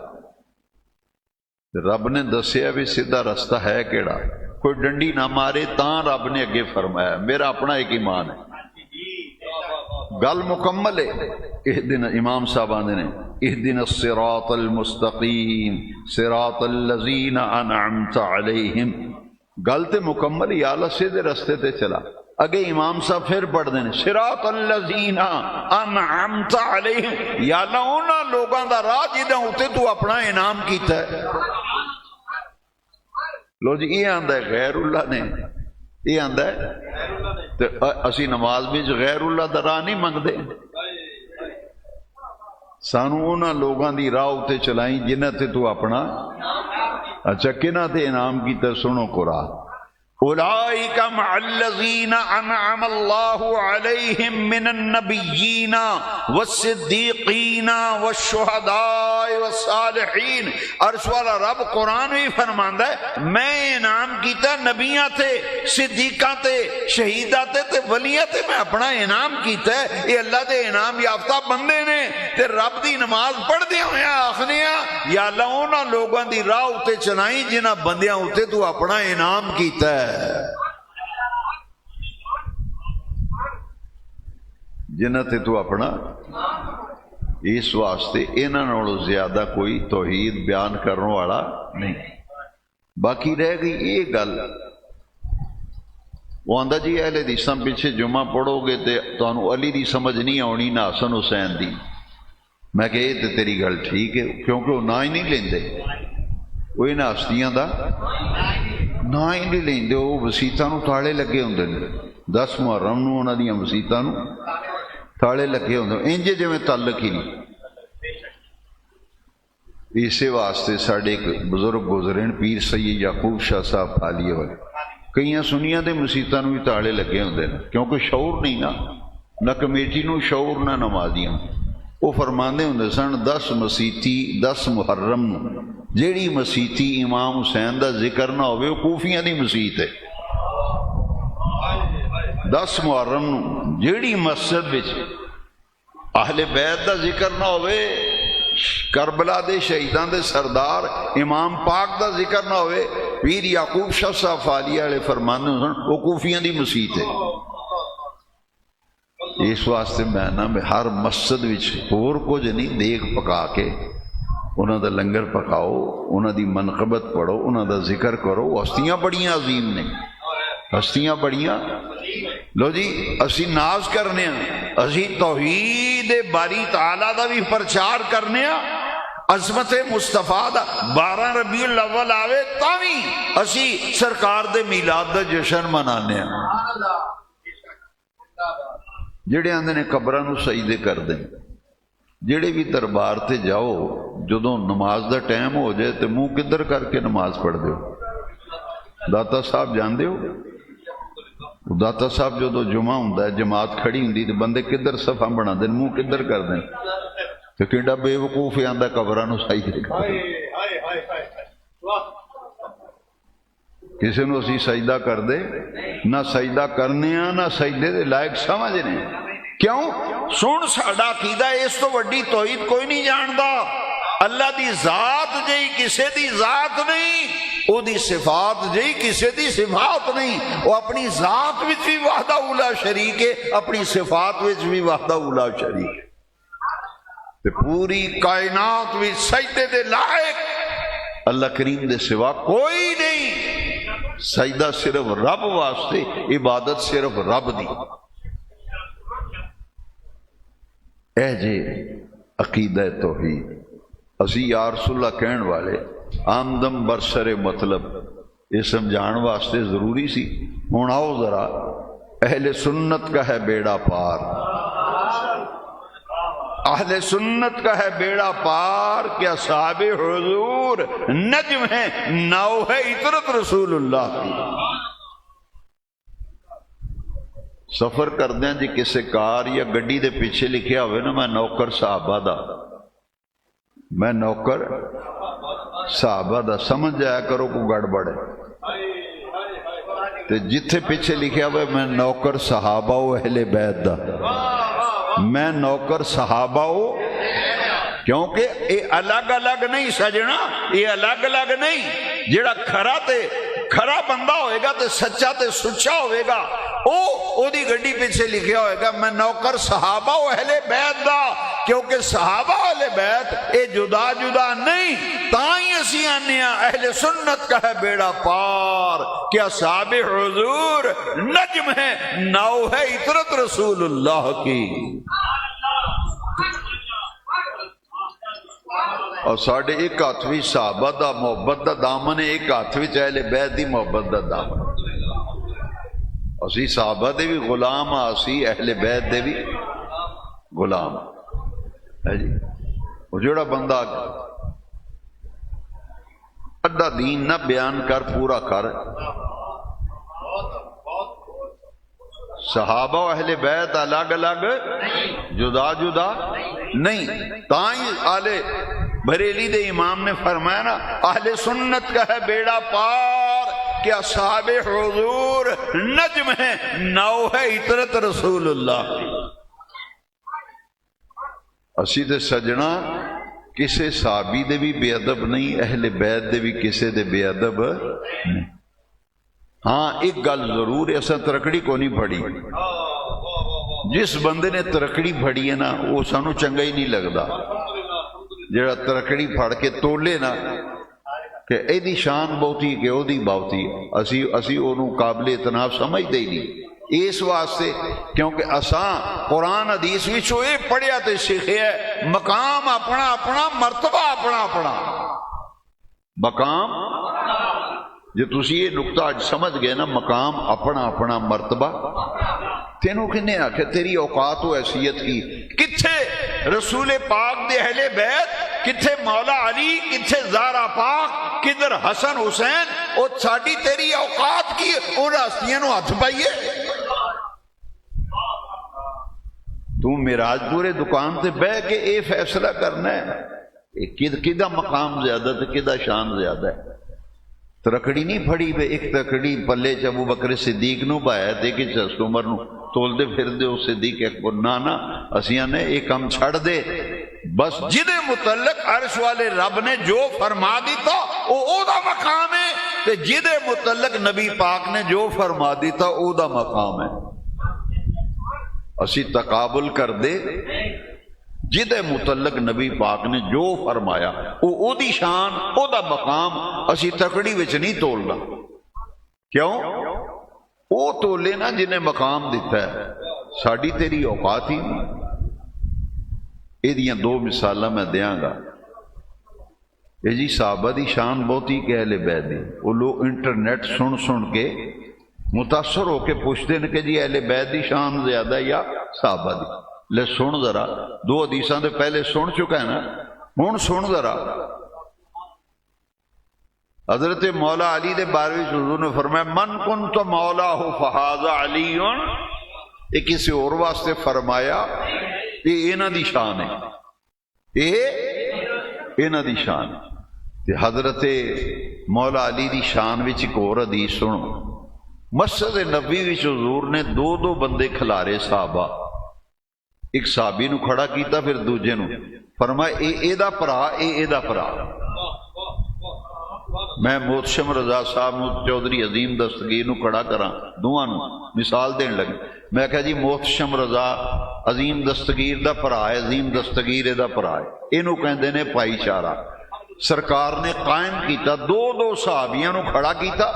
رب نے دسیا بھی سیدھا راستہ ہے کیڑا، کوئی ڈنڈی نہ مارے تاں رب نے اگے فرمایا۔ میرا اپنا ایک ایمان ہے، گل مکمل ہے۔ اہدنا، امام صاحب آندے نے اہدنا الصراط المستقیم صراط الذین انعمت علیہم، گل تے مکمل، یا اللہ سیدھے رستے تے چلا۔ اگے امام صاحب پھر پڑھ دیں صراط الذین انعمت علیہم، یا اللہ انہاں لوگاں دا راہ جداں اتے تو اپنا انعام کیتا ہے۔ لو جی یہ آندا ہے غیر اللہ نے، یہ آندا ہے اسی نماز میں غیر اللہ دا راہ نہیں منگدے، سانو انہاں لوگاں دی راہ اتے چلائیں جنہاں تے تو اپنا، اچھا کنہاں تے انعام کیتا؟ سنو قرآن، اولئک مع الذین انعم اللہ علیہم من النبیین والصدیقین والشہداء والصالحین۔ عرش والا رب قرآن بھی فرماندا ہے میں انعام کیتا نبیاں تے، صدیقاں تے، شہیداں تے تے ولیاں تے، میں اپنا انعام کیتا ہے۔ یہ اللہ دے انعام یافتہ بندے نے، تے رب دی نماز پڑھ دیا ہویا آخنیاں یا اللہ انہاں لوگاں دی راہ اتے چلائیں جنہاں بندیاں اتے تو اپنا انعام کیتا ہے، جنہاں تے تو اپنا۔ اس واسطے انہاں نالوں زیادہ کوئی توحید بیان کرنے والا نہیں۔ باقی رہ گئی یہ گل، وہ آندا جی اہل حدیثاں پیچھے جمعہ پڑھو گے تے تانوں علی دی سمجھ نہیں آنی نہ حسن حسین دی۔ میں کہ یہ تے تیری گل ٹھیک ہے، کیونکہ وہ نہ ہی نہیں لیندے، وہ انہاں ہستیاں دا نہ ہی نہیں لیندے، وہ مسیتاں نو تاڑے لگے ہوندے نے، 10 محرم نو انہاں دیاں مسیتاں نو تاڑے لگے ہوندے، انج جویں تعلق ہی نہیں۔ اسی واسطے ساڈے ایک بزرگ گزرے پیر سید یعقوب شاہ صاحب حالیے والے، کئیاں سنیاں دے مسیتاں نو بھی تاڑے لگے ہوندے نے، کیونکہ شعور نہیں نہ کمیٹی نو شعور نہ نمازیاں۔ وہ فرماندے ہوندے سن 10 مسیتی 10 محرم نو جیڑی مسیتی امام حسین دا ذکر نہ ہوئے وہ کوفیاں دی مسیت ہے۔ 10 محرم نو جیڑی مسجد وچ اہل بیت دا ذکر نہ ہوئے، کربلا دے شہیدان دے سردار امام پاک دا ذکر نہ ہوئے، پیر یعقوب شاہ صاحب فالیہ والے فرماندے سن وہ کوفیاں دی مسیت ہے۔ اس واسطے میں نا ہر مسجد وچ ہور کچھ نہیں، دیکھ پکا کے انہاں دا لنگر پکاؤ، انہاں دی منقبت پڑھو، انہاں دا ذکر کرو۔ ہستیاں بڑیاں عظیم نے، ہستیاں بڑیاں۔ لو جی اسی ناز کرنے ہاں، اسی توحید باری تعالیٰ دا بھی پرچار کرنے ہاں، عظمت مصطفیٰ دا 12 ربیع الاول آوے تاوی اسی سرکار دے میلاد دا جشن منانے ہاں۔ جڑے آندے نے قبراں نو سجدے کر دیں، جڑے بھی دربار تے جاؤ جدوں نماز دا ٹائم ہو جائے تے منہ کدھر کر کے نماز پڑھ دیو؟ داتا صاحب جاندے ہو؟ داتا صاحب جدوں جمعہ ہوندا ہے، جماعت کھڑی ہوندی تے بندے کدھر صفا بنا دیں، منہ کدھر کر دیں؟ تے کیڑا بے وقوف آندا قبراں نو سجدے کر دیں۔ کسی نو اسی سجدہ کر دے نہ سجدہ کرنے ہاں نہ سجدے دے لائق سمجھنے۔ کیوں؟ سن ساڈا عقیدہ اس تو وڈی توحید کوئی نہیں جاندا۔ اللہ دی ذات جئی کسے دی ذات نہیں، او دی صفات جئی کسے دی صفات نہیں۔ وہ اپنی ذات وچ بھی وحدہ اولا شریک ہے، اپنی صفات وچ بھی وحدہ اولا شریک ہے۔ تے پوری کائنات وچ سجدے دے لائق اللہ کریم دے سوا کوئی نہیں۔ سجدہ صرف رب واسطے، عبادت صرف رب دی۔ اے جے عقیدہ توحید اسی یا رسول اللہ کہن والے آمدم برسر مطلب یہ سمجھان واسطے ضروری سی۔ ہن آؤ ذرا اہل سنت کا ہے بیڑا پار، اہل سنت کا ہے بیڑا پار، کیا صحاب حضور نجم ہے، ناؤ ہے عطرت رسول اللہ کی۔ سفر کر دیں جی کسی کار یا گڈی دے پیچھے لکھیا ہوئے نا میں نوکر صحابہ دا، میں نوکر صحابہ دا، سمجھ جایا کرو کو گڑبڑ ہے۔ تے جتھے پیچھے لکھیا ہوئے میں نوکر صحابہ و اہل بیت دا، میں نوکر صحابہ ہو، کیونکہ یہ الگ الگ نہیں سجنا، یہ الگ الگ نہیں۔ جڑا کھرا بندہ ہوئے گا تے سچا تے سچا ہوئے گا، او دی گڈی پیچھے لکھیا ہوئے گا میں نوکر صحابہ و اہل بیت دا، کیونکہ صحابہ اہل بیت اے جدا جدا نہیں۔ تائیں اسی آنے اہل سنت کا ہے بیڑا پار، کیا صحاب حضور نجم ہے، ناؤ ہے عطرت رسول اللہ کی۔ اور ساڑھے ایک ہاتھ بھی صحابہ دا محبت دا دامن ہے، ایک ہاتھ بھی اہل بیت دی محبت دا دامن۔ اسی صحابہ دے بھی غلام، اسی اہل بیت دے بھی غلام ہے جی۔ وہ جڑا بندہ ادھا دین نہ بیان کر پورا کر، صحابہ و اہل بیت الگ الگ جدا جدا نہیں۔ تائیں آل بریلی دے امام نے فرمایا نا اہل سنت کا ہے بیڑا پار، کیا صحاب حضور نجم ہے، ناؤ ہے عطرت رسول اللہ۔ اسی دے سجنا کسے صحابی دے بھی بے ادب نہیں، اہل بیت دے بھی کسے دے بے ادب نہیں۔ ہاں ایک گل ضرور ہے، اساں ترکڑی کو نہیں پھڑی۔ جس بندے نے ترکڑی پھڑی ہے نا وہ سانو چنگا ہی نہیں لگدا۔ جڑا ترکڑی پھڑ کے تولے نا کہ اے دی شان بہتی کہ او دی بہتی، اسی انہوں قابل اتناب سمجھتے ہی نہیں۔ اس واسطے کیونکہ اساں قرآن حدیث وچوں اے پڑھیا تے سیکھیا ہے مقام اپنا اپنا، مرتبہ اپنا اپنا، مقام جے تسی یہ نقطہ اج سمجھ گئے نا، مقام اپنا اپنا، مرتبہ تینوں کنے آکھے تیری اوقات و حیثیت کی، کتھے رسول پاک دے اہل بیت، کتھے مولا علی، کتھے زہرا پاک، کدھر حسن حسین، او ساڈی تیری اوقات کی، ان ہستیاں نو ہاتھ پائیے۔ تو معراج پورے دکان تے بہ کے اے فیصلہ کرنا ہے کدا مقام زیادہ تے کدا شان زیادہ ہے۔ ترکڑی نہیں پھڑی پہ ایک ترکڑی پلے چ ابو بکر صدیق نو پایا تے کہ حضرت عمر نو تولدے پھر دے اس صدیق اکبر نانا اسیاں نے ایک کم چھڑ دے بس جدے متعلق عرش والے رب نے جو فرما دیتا او دا مقام ہے، تے جدے متعلق نبی پاک نے جو فرما دیتا او دا مقام ہے۔ اسی تقابل کر دے جدے متعلق نبی پاک نے جو فرمایا او دی شان او دا مقام اسی تکڑی وچ نہیں تولنا. کیوں؟ او تولے نا جنہیں مقام دیتا ہے. ساڑی تیری اوقات ہی نہیں. یہ دیاں دو مثالاں میں دیاں گا. یہ جی صحابہ دی شان بہت ہی کہ اہل بیت دی. وہ لوگ انٹرنیٹ سن سن کے متاثر ہو کے پوچھتے ہیں کہ جی اہل بیت دی شان زیادہ ہے یا صحابہ دی. لے سن ذرا دو حدیثاں دے پہلے سن چکا ہے نا, ہن سن ذرا. حضرت مولا علی دے بارے میں حضور نے فرمایا من کنت مولا ہو فہذا علی. یہ کسی اور واسطے فرمایا یہ انہاں دی شان ہے, یہ انہاں دی شان ہے. تے حضرت مولا علی دی شان وچ ایک اور حدیث سنو. مسجد نبوی وچ حضور نے دو دو بندے کھلارے صحابہ. ایک صحابی نو کھڑا کیتا پھر دوجے نو فرمایا اے دا پرا اے دا پرا. میں محتشم رضا صاحب چودھری عظیم دستگیر نو کھڑا کراں دوواں نو مثال دین لگے. میں کہا جی محتشم رضا عظیم دستگیر دا پرا ہے, عظیم دستگیر دا پرا ہے. اینو کہندے نے بھائی چارہ. سرکار نے قائم کیتا دو دو صحابیاں نو کھڑا کیتا,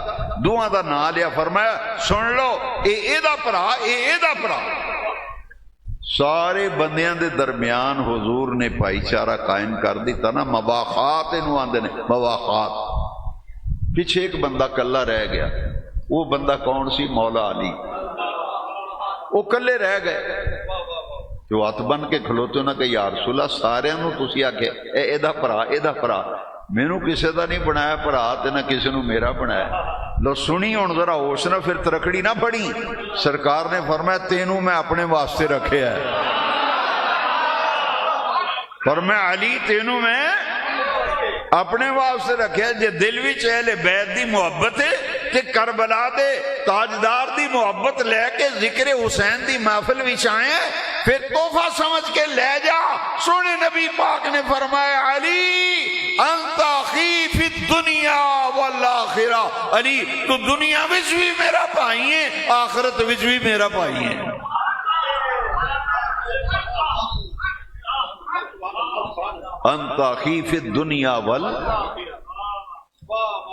دوواں دا نام لیا, فرمایا سن لو اے دا پرا اے دا پرا. سارے بندیاں دے درمیان حضور نے بھائی چارہ قائم کر دیتا نا. مواخات انہوں آندے نے, مواخات. پیچھے ایک بندہ کلا رہ گیا. وہ بندہ کون سی؟ مولا علی. وہ کلے رہ گئے. جو ہاتھ بن کے کھلوتے ہونا کہ یا رسول اللہ سارے انہوں تسی آکے اے دا پرا اے دا پرا. مینوں کسے دا نہیں بنایا پرا تے نہ کسے نو میرا بنایا. لو سنی ہن ذرا ہوش نہ پھر ترکڑی نہ پڑی. سرکار نے فرمایا تینوں میں اپنے واسطے رکھے ہے. فرمایا علی تینوں میں اپنے واسطے رکھے ہے. جے دل وچ اہل بیت دی محبت ہے تے کربلا دے تاجدار دی محبت لے کے ذکر حسین دی محفل وچ آئے پھر تحفہ سمجھ کے لے جا. سونے نبی پاک نے فرمایا علی انت اخی فی الدنیا والآخرہ. علی تو دنیا وچ بھی میرا بھائی ہے, آخرت وچ بھی میرا بھائی ہے. انت اخی فی الدنیا وال.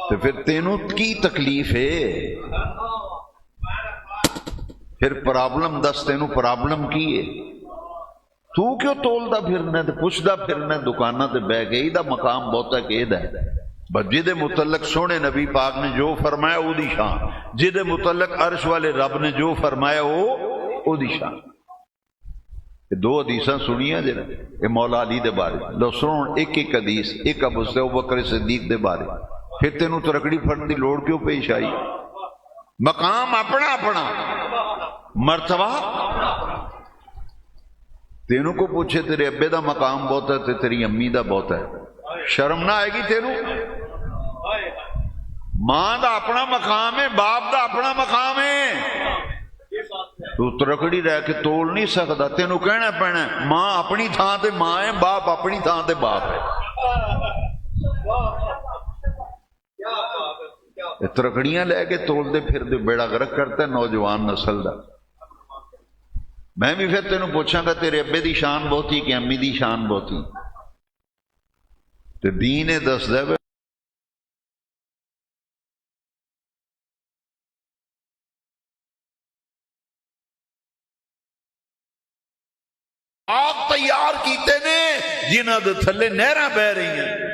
تو پھر تینوں کی تکلیف ہے؟ پھر پرابلم دس تینوں پرابلم کی ہے. تو کیوں تولدا پھرنا تے پوچھدا پھرنا دکاناں تے بہ گئی دا مقام بہتا قید ہے. بس جدے متعلق سونے نبی پاک نے جو فرمایا او دی شان, جدے متعلق عرش والے رب نے جو فرمایا او دی شان. دو حدیثاں سنیاں جڑا اے مولا علی دے بارے. لو سن ایک ایک حدیث. ایک ابو بکر صدیق دے بارے. پھر تینوں ترکڑی پھڑن دی لوڑ کیوں پیش آئی؟ مقام اپنا اپنا, مرتبہ. تینوں کو پوچھے تیرے ابے دا مقام بہت ہے تے تیری امی دا بہت ہے, شرم نہ آئے گی تینوں؟ ماں دا اپنا مقام ہے, باپ دا اپنا مقام ہے. تو ترکڑی رہ کے تول نہیں سکتا. تینوں کہنا پینا ماں اپنی تھان تے ماں ہے, باپ اپنی تھان تے باپ ہے. ترکڑیاں لے کے تول دے پھر دے بیڑا غرق کرتا ہے نوجوان نسل دا. میں بھی پھر تینوں پوچھاں گا تیرے ابے دی شان بہتی کہ امی دی شان بہتی؟ تے دین دس دے آپ تیار کیتے نے جنہاں دے تھلے نہراں بہ رہی ہیں.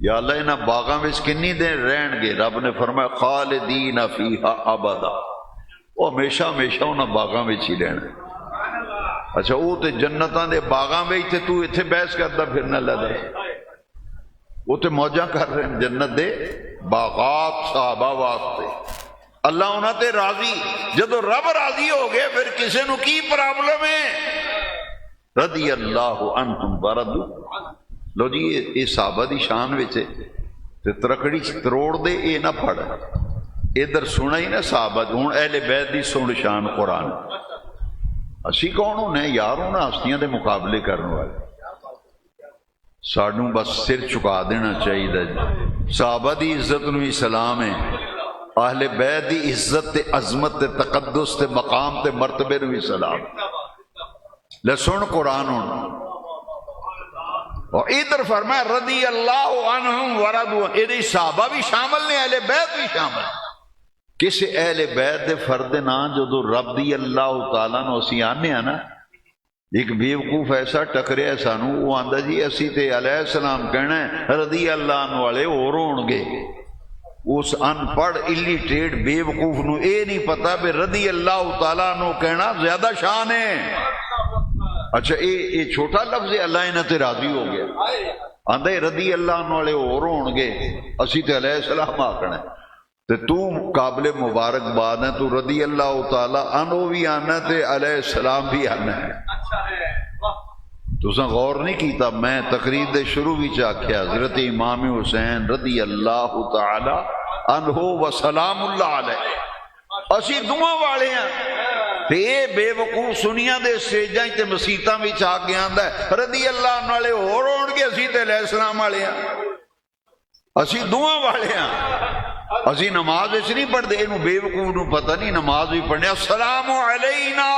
یا اللہ انہاں باغاں وچ کنی دیر رہن گے؟ رب نے فرمایا خالدین فیہا ابدا. وہ ہمیشہ ہمیشہ انہاں باغاں وچ ہی رہنا. اچھا وہ تے جنتاں دے باغاں وچ تے تو ایتھے بحث کردا پھرنا لگا. وہ تے موجاں کر رہے ہیں جنت دے باغات صحابہ واسطے. اللہ انہاں تے راضی. جدو رب راضی ہو گئے پھر کسے نو کی پرابلم ہے؟ رضی اللہ عنہم ورضوا. لو جی یہ صحابہ دی شان وچ تے ترکڑی تروڑ دے اے نہ پڑھ. ادھر سنا ہی نا صحابہ ہوں اہل بیت دی سن شان قرآن. اسی کون ہونے یار ہونا ہستیاں دے مقابلے کرنے والے. سانوں بس سر چکا دینا چاہیے. صحابہ دی عزت نو سلام ہے. اہل بیت دی عزت تے عظمت تے تقدس تے مقام تے مرتبے نو بھی سلام۔ لے سن قرآن ہن، اور ادھر فرمایا رضی اللہ عنہم ورضوا، ادھر صحابہ بھی شامل نے، اہل بیت بھی شامل۔ کسی اہل بیت دے فرد نا جدو رضی اللہ تعالیٰ نو اسی آنے ہیں نا، ایک بیوقوف ایسا ٹکریا سانو، وہ آندا جی اسی تے علیہ السلام کہنا ہے رضی اللہ عنہ والے اور ہون گے۔ اس ان پڑھ الٹریٹ بیوقوف نو اے نہیں پتا بے رضی اللہ تعالیٰ عنہ کہنا زیادہ شان ہے۔ اچھا اے چھوٹا لفظ ہے، اللہ انہاں تے راضی ہو گیا، آندا ہے رضی اللہ عنہ والے اور ہون گے، اسی تے علیہ السلام آکھنا ہے۔ تے تو قابل مبارکباد ہے، تو رضی اللہ تعالی عنہ بھی آنا تے علیہ السلام بھی آنا ہے۔ تساں غور نہیں کیتا، میں تقریر دے شروع وچ آکھیا حضرت امام حسین رضی اللہ تعالی عنہ و سلام اللہ علیہ، اسی دعا والے ہیں۔ تے اے بے وقوف سنیاں دے سٹیجاں تے مسیتاں وچ آ کے آندا ہے رضی اللہ عنہ والے ہور ہون گے، اسی تے علیہ السلام والے ہیں، اسی دعا والے ہیں۔ اسی نماز اس نہیں پڑھ دے، انہوں بے وقوف نو پتہ نہیں نماز بھی پڑھنے السلام علینا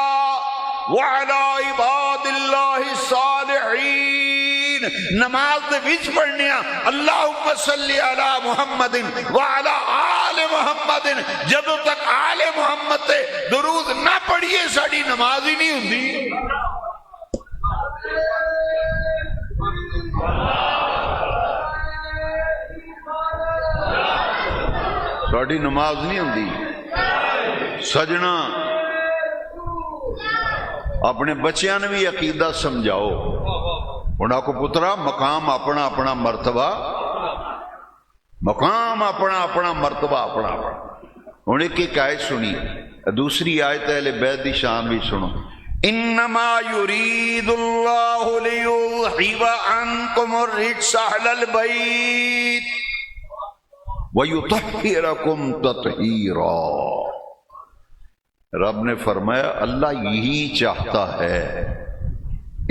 وعلی عباد اللہ الصالحین، نماز دے وچ پڑھنے اللہم صلی علی محمد وعلی آل محمد، جدو تک آل محمد تے درود نہ پڑھیے ساڑی نماز ہی نہیں ہوندی۔ ساڑی نماز نہیں ہوندی۔ سجنا اپنے بچیاں نے بھی عقیدہ سمجھاؤ، انہاں کو پترا مقام اپنا اپنا مرتبہ، مقام اپنا اپنا مرتبہ اپنا اپنا۔ انہیں کی آیت سنی، دوسری آیت اہل بیت دی شان بھی سنو، انما یرید اللہ لیذھب عنکم الرجس اہل البیت وَيُطَهِّرَكُمْ تَطْهِيرًا۔ رب نے فرمایا اللہ یہی چاہتا ہے،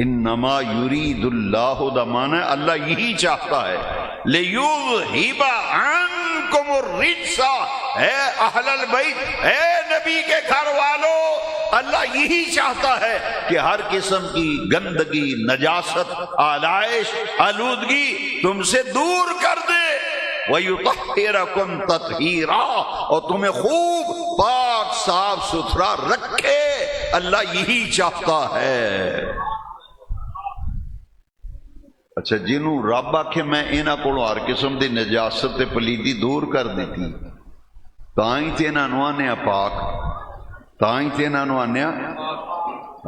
انما یرید اللہ دا معنی ہے اللہ یہی چاہتا ہے، لِيُذْهِبَ عَنْكُمُ الرِّجْسَ، اے اہل البیت، اے نبی کے گھر والو، اللہ یہی چاہتا ہے کہ ہر قسم کی گندگی، نجاست، آلائش، آلودگی تم سے دور کر دے، وَيُطَهِّرَكُمْ تَطْهِيرًا، اور تمہیں خوب پاک صاف ستھرا رکھے، اللہ یہی چاہتا ہے۔ اچھا جنہوں رب آکھے میں انہاں کولوں ہر قسم دی نجاست تے پلیدی دور کر دیتی، تائیں تے انہاں نوں آنے پاک، تائیں تے انہاں نوں آنے۔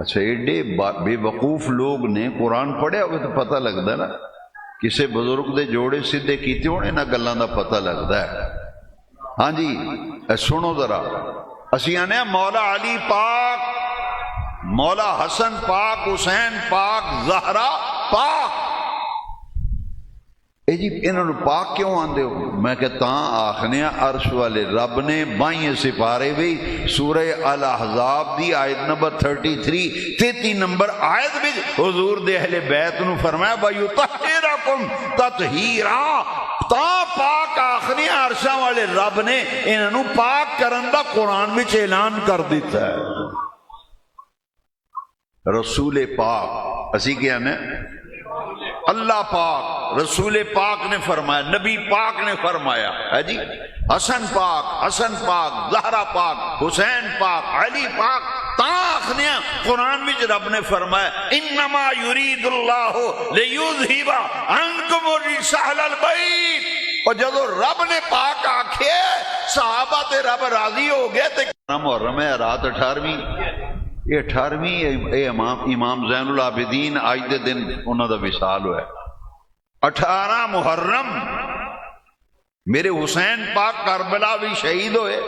اچھا ایڈے بے وقوف لوگ نے قرآن پڑھیا ہوئے تو پتہ لگتا ہے نا، کسے بزرگ دے جوڑے سدھے کیتے ہونے نہ گلاں دا پتہ لگتا ہے۔ ہاں جی سنو ذرا، اسی آنے مولا علی پاک، مولا حسن پاک، حسین پاک، زہرا پاک، اے جی انہوں نے پاک کیوں آندے ہو؟ میں کہتا ہاں آخنے عرش والے رب نے بائیں سپارے بھی سورہ الاحزاب دی آیت نمبر 33 33 نمبر آیت بھی حضور دے اہل بیت نو فرمایا وَيُطَهِّرَكُمْ تَطْهِيرًا، تا پاک آخنے عرشاں والے رب نے انہوں نے پاک کرن دا قرآن میں اعلان کر دیتا ہے۔ رسول پاک اسی کیا نے اللہ پاک، رسول پاک نے فرمایا، نبی پاک نے فرمایا ہے جی، حسن پاک، زہرا پاک، حسین پاک، علی پاک، تاخنیا قرآن میں رب نے فرمایا انما یرید اللہ لیذھب عنکم الرجس اہل البیت، اور جب رب نے پاک آکھے صحابہ تے رب راضی ہو گئے تے محرم ہے رات 18ویں، یہ 18ویں امام زین العابدین آج دے دن انہوں دا وصال ہوا ہے 18 محرم، میرے حسین پاک کربلا بھی شہید ہوئے،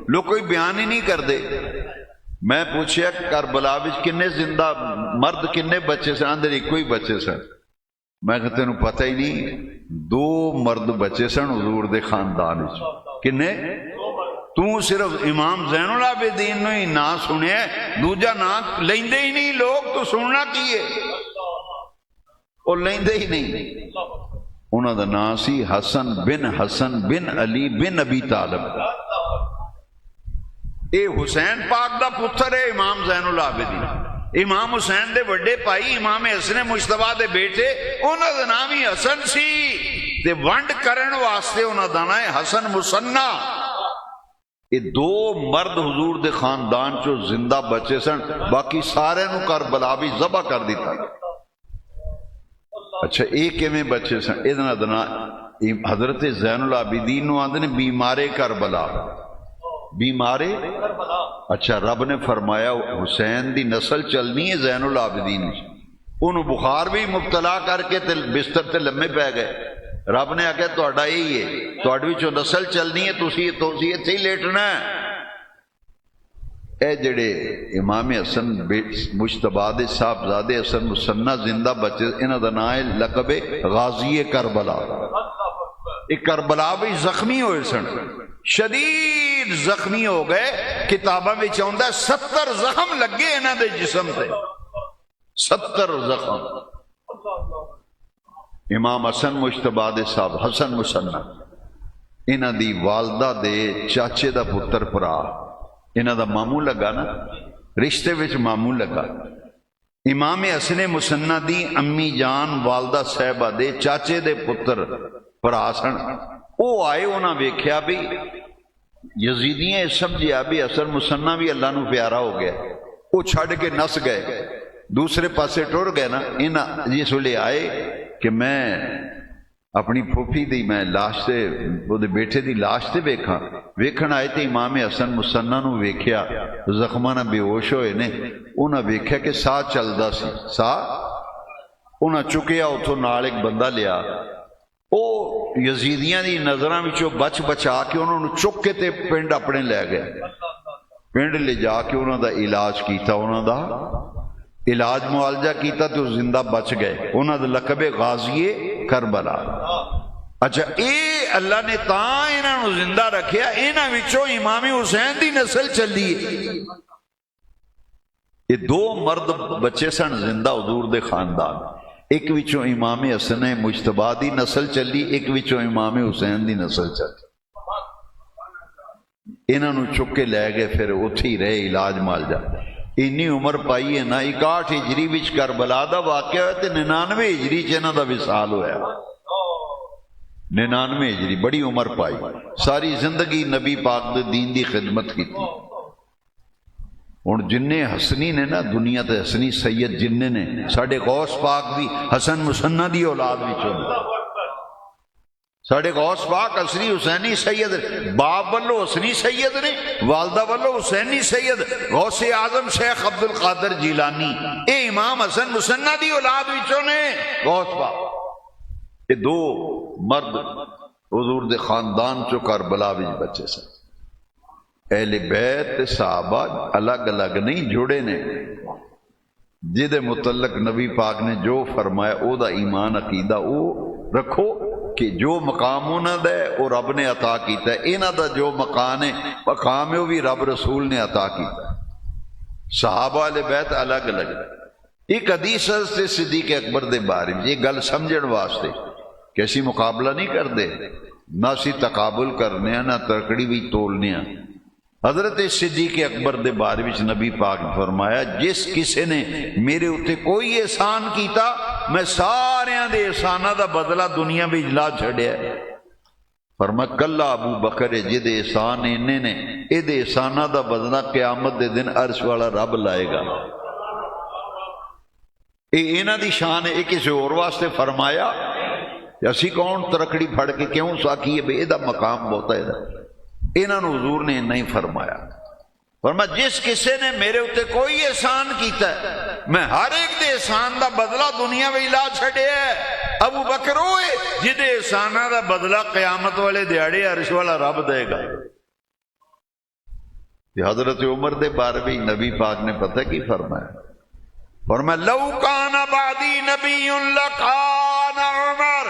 لوگ کوئی بیان ہی نہیں کر دے۔ میں پوچھیا کربلا بھی کنے زندہ مرد کنے بچے سن؟ اندر ایک کوئی بچے سن۔ میں کہتے ہیں پتہ ہی نہیں، 2 مرد بچے سن حضور دے خاندان، کنے؟ تو صرف امام زین العابدین نے ہی نہ سنے، دوجا نہ لیندے ہی نہیں لوگ، تو سننا کیے؟ وہ لیندے ہی نہیں۔ انہوں دا نام سی حسن بن علی بن ابی طالب۔ اے حسین پاک دا پتر ہے امام زین العابدین، امام حسین دے بڑے بھائی امام حسن مجتبی دے بیٹے، انہاں دا نام ہی حسن سی تے ونڈ کرن واسطے انہاں دا نام ہے حسن مصنع۔ یہ دو مرد حضور دے خاندان چو زندہ بچے سن، باقی سارے نو کربلا بھی ذبح کر دیتا۔ اچھا ایک میں بچے سن، ادنا دنا حضرت زین العابدین نو آندے نے بیمارے کربلا، بیمارے۔ اچھا رب نے فرمایا حسین دی نسل چلنی ہے زین العابدین، انہوں بخار بھی مبتلا کر کے بستر تے لمے پہ گئے، رب نے آکھیا تہاڈا یہی ہے، تہاڈے وچوں نسل چلنی ہے، تسی ایتھے ہی لیٹنا ہے۔ اے جڑے امام حسن مجتبی دے صاحبزادے حسن مصنع زندہ بچے، انہاں دا نام ہے لقب غازی کربلا۔ ایک کربلا بھی زخمی ہوئے سن، شدید زخمی ہو گئے، کتاباں وچ آندا ہے 70 زخم لگے انہاں دے جسم تے، 70 زخم۔ امام حسن مجتبی دے صاحب حسن مصنع، انہاں دی والدہ دے چاچے دا پتر پرا، انہاں دا ماموں لگا نا، رشتے وچ ماموں لگا۔ امام حسن مصنع دی امی جان والدہ صاحبہ دے چاچے دے پتر پرا سن، او آئے انہاں ویکھیا بھی یزیدیاں سمجھیا بھی حسن مصنع بھی اللہ نو پیارا ہو گیا، وہ چھڑ کے نس گئے، دوسرے پاسے ٹر گئے نا۔ انہاں جس ویلے آئے کہ میں اپنی پھوپھی دی میں لاش سے وہ بیٹے دی لاش تے ویکھن آئے تے امام حسن مصنع نو ویکھیا زخماں نہ بے ہوش ہوئے نے، انہاں ویکھیا کہ ساہ چلدا سی، ساہ انہاں چکیا، اتھوں نال ایک بندہ لیا، او یزیدیاں دی نظراں وچوں بچ بچا کے انہوں نے چک کے تے پنڈ اپنے لے گئے، پنڈ لے جا کے انہوں دا علاج کیتا، انہوں دا علاج معالجہ کیتا تو زندہ بچ گئے، انہوں دا لقب غازی کربلا۔ اچھا اے اللہ نے تاں انہوں زندہ رکھیا، انہوں وچوں امام حسین دی نسل چلی ہے۔ یہ دو مرد بچے سن زندہ حضور دے خاندان، ایک وچوں امام حسن مجتبی دی نسل چلی، ایک وچوں امام حسین دی نسل چلی۔ انہوں چک کے لے گئے، پھر اتھی رہے علاج معالجہ۔ اینی عمر پائی ہے نا، 61 ہجری وچ کربلا دا واقعہ ہویا تے 99 ہجری چ انہاں دا وصال ہویا، 99 ہجری، بڑی عمر پائی، ساری زندگی نبی پاک دے دین دی خدمت کی۔ ہن جننے حسنی نے نا دنیا تے حسنی سید جننے نے، ساڈے غوث پاک بھی حسن مصنع دی اولاد وچوں، ساڈے غوث پاک حسنی حسینی سید، باپ والو حسنی سید نے، والدہ والو حسینی سید، غوث اعظم شیخ عبد القادر جیلانی، اے امام حسن مصنع دی اولاد وچوں نے غوث پاک۔ یہ دو مرد حضور دے خاندان چو کربلا وچ بچے سن۔ اہل بیت صحابہ الگ الگ نہیں، جڑے نے، جدے متعلق نبی پاک نے جو فرمایا او دا ایمان عقیدہ او رکھو کہ جو مقام انہاں دا ہے وہ رب نے عطا کیتا ہے، انہاں دا جو مقام ہے وہ بھی رب رسول نے عطا کیتا ہے۔ صحابہ اہل بیت الگ الگ۔ ایک حدیث سے صدیق اکبر دے بارے میں یہ گل سمجھن واسطے کہ اسی مقابلہ نہیں کردے، نہ اسی تقابل کرنے ہیں، نہ ترکڑی بھی تولنے ہیں۔ حضرت صدیق اکبر دے بارے میں نبی پاک نے فرمایا جس کسی نے میرے اتے کوئی احسان کیتا میں سارے دے احسانہ دا بدلہ دنیا میں لا چھڑیا ہے۔ فرمایا کلا ابو بکر جد احسان انہیں نے اید احسانہ دا بدلہ قیامت دے دن عرش والا رب لائے گا۔ انہاں دی شان ہے، کسی اور واسطے فرمایا اسی کون ترکڑی پھڑ کے کیوں ساکھیے بے دا مقام بہتا ہے، انہاں نو حضور نے نہیں فرمایا۔ فرمایا جس کسی نے میرے اتے کوئی احسان کیتا ہے میں ہر ایک دے احسان دا بدلہ دنیا میں لا چھڑے ہے۔ ابو بکر ہوئے جدے احسانہ دا بدلہ قیامت والے دیاڑے عرش والا رب دے گا۔ حضرت عمر دے بارے بھی نبی پاک نے پتہ کی فرمایا، فرمایا لو کان بعدی نبی لکان عمر،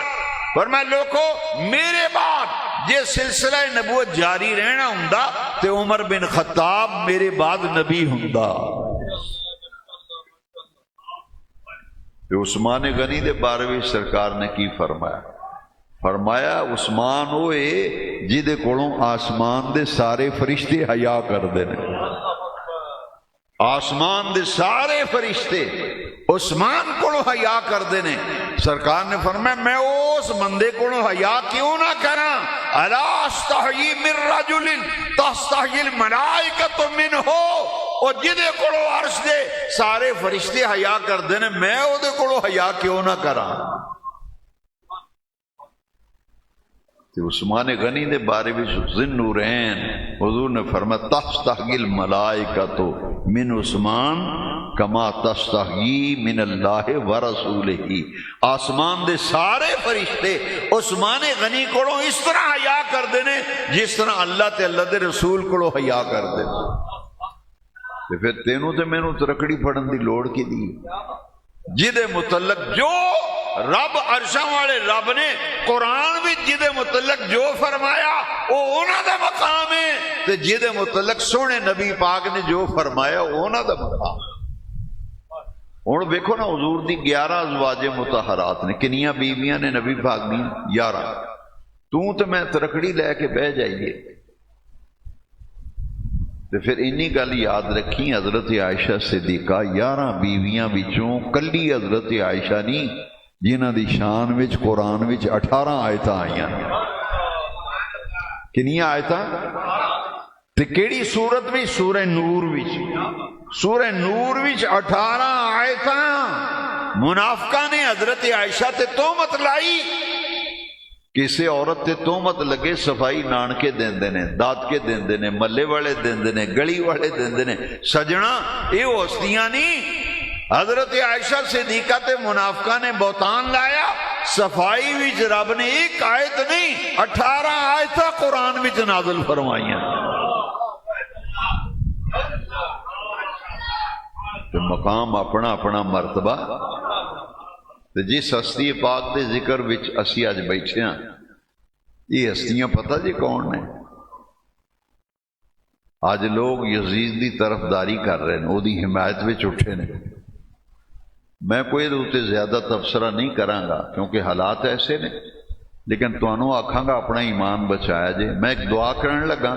فرمایا لوگو میرے بعد یہ سلسلہ نبوت جاری رہنا ہوندا تے عمر بن خطاب میرے بعد نبی ہوندا۔ عثمان غنی دے بارے بھی سرکار نے کی فرمایا، فرمایا عثمان ہوئے جہدے کولوں آسمان دے سارے فرشتے حیا کردے نے، آسمان دے سارے فرشتے عثمان کولوں حیا کردے نے۔ سرکار نے فرمایا میں اس بندے کولوں حیا کیوں نہ کراں؟ الا استحیی من رجل تستحیی الملائکۃ منہ، او جہدے کولوں عرش دے سارے فرشتے حیا کردے نے، میں او دے کولوں حیا کیوں نہ کراں؟ عثمان غنی دے بارے میں ذن نورین حضور نے فرمایا تستحیی الملائکۃ من عثمان کما تستحیی من اللہ ورسولہ، آسمان دے سارے فرشتے عثمان غنی کولوں اس طرح حیا کردے نے جس طرح اللہ تے اللہ دے رسول کولوں حیا کردے نے۔ تے پھر تینوں تے مینوں ترکڑی پھڑن دی لوڑ کی دی؟ جدے متعلق جو رب عرشاں والے رب نے قرآن بھی جدے متعلق جو فرمایا وہ انہاں دا مقام ہے، تے جدے متعلق سونے نبی پاک نے جو فرمایا وہ انہاں دا مقام ہے۔ ہن دیکھو نا حضور دی 11 ازواج مطہرات نے، کنیاں بیویاں نے نبی پاک دی؟ 11۔ تو تے میں ترکڑی لے کے بہ جائیے تو پھر انی گل یاد رکھی، حضرت عائشہ صدیقہ 11 بیویاں وچوں کلی حضرت عائشہ نہیں جنہاں دی شان وچ قرآن وچ 18 آیتاں آئیاں۔ کنیاں آیتاں؟ تے کیڑی سورت وچ؟ سورہ نور وچ۔ سورہ نور وچ 18 آیتاں۔ منافقاں نے حضرت عائشہ تے تہمت لائی، کسی عورت تے تہمت لگے صفائی نانکے دیندے نے، دادکے دیندے نے، ملے والے دیندے نے، گلی والے دیندے نے۔ سجنا یہ ہستیاں نہیں، حضرت عائشہ صدیقہ تے منافقہ نے بہتان لایا۔ صفائی وچ رب نے ایک آیت نہیں 18 آیتاں قرآن وچ نازل فرمائیاں۔ تو مقام اپنا اپنا مرتبہ۔ جس ہستی پاک دے ذکر وچ اسی اج بیٹھے ہیں، یہ ہستیاں پتہ جی کون نے؟ آج لوگ یزید دی طرفداری کر رہے ہیں، وہ دی حمایت وچ اٹھے نے۔ میں کوئی دوتے زیادہ تبصرہ نہیں کراں گا کیونکہ حالات ایسے نے، لیکن تانوں آکھاں گا اپنا ایمان بچایا جے۔ میں ایک دعا کرن لگا،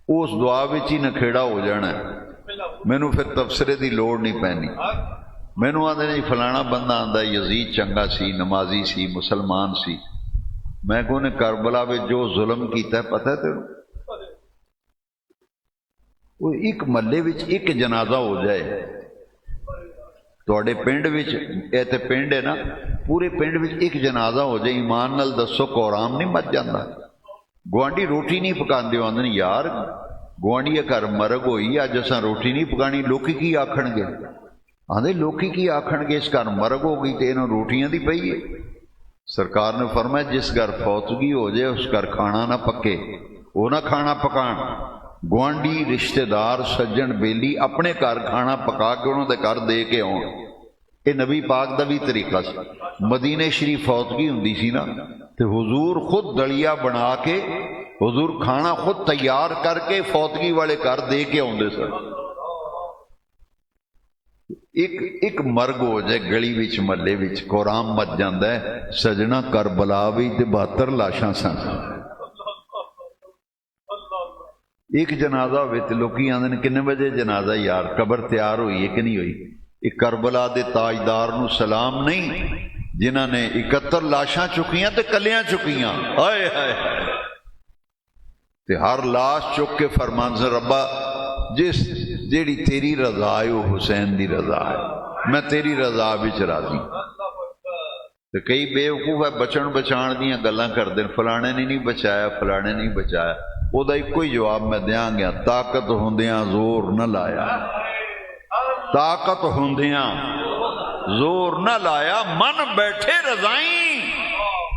اس دعا وچ ہی نکھیڑا ہو جانا ہے، مینوں پھر تبصرے دی لوڑ نہیں پینی۔ مینوں آدھے نہیں فلانا بندہ آندا یزید چنگا سی، نمازی سی، مسلمان سی۔ میں کہوں نے کربلا میں جو ظلم کیتا ہے پتہ ہے تینوں؟ وہ ایک محلے وچ ایک جنازہ ہو جائے، تواڈے پنڈ وچ، اے تے پنڈ ہے نا، پورے پنڈ وچ ایک جنازہ ہو جائے، ایمان نال دسو قرآن نہیں مچ جاندا؟ گوانڈی روٹی نہیں پکاندے، آندے یار گوانڈی گھر مرگ ہوئی، اج اساں روٹی نہیں پکانی، لوکی کی آکھن گے؟ آندے لوکی کی آکھن گے؟ اس گھر مرگ ہو گئی تے انہوں روٹیاں دی پئی ہے۔ سرکار نے فرمایا جس گھر فوتگی ہو جائے اس گھر کھانا نہ پکے، وہ نہ کھانا پکان۔ گوانڈی رشتہ دار سجن بیلی اپنے گھر کھانا پکا کے انہوں دے گھر دے کے آن۔ یہ نبی پاک دا بھی طریقہ سی۔ مدینے شریف فوتگی ہوندی سی نا تے حضور خود دلیا بنا کے، حضور کھانا خود تیار کر کے فوتگی والے گھر دے کے آندے سن۔ ایک مرگ ہو جائے گلی وچ محلے وچ، قرآن مچ جاندا ہے۔ سجنا کربلا وچ تے 72 لاشاں سن، ایک جنازہ ہوئے تے لوکی آندے نے کنے بجے جنازہ؟ یار قبر تیار ہوئی ہے کہ نہیں ہوئی؟ ایک کربلا دے تاجدار نو سلام نہیں جنہاں نے 71 لاشاں چکیاں تے کلیاں چکیاں، ہائے ہائے، تے ہر لاش چک کے فرمان سے ربا جس جیڑی تیری رضا ہے وہ حسین دی رضا ہے، میں تیری رضا وچ راضی۔ تے کئی بے وقوف ہے بچن بچان دیاں گلاں کردے، فلانے نے نہیں بچایا، فلانے نہیں بچایا۔ وہ دا ایک کوئی جواب میں دیاں گیا، طاقت ہوندیاں زور نہ لایا، طاقت ہوندیاں زور نہ لایا، من بیٹھے رضائیں۔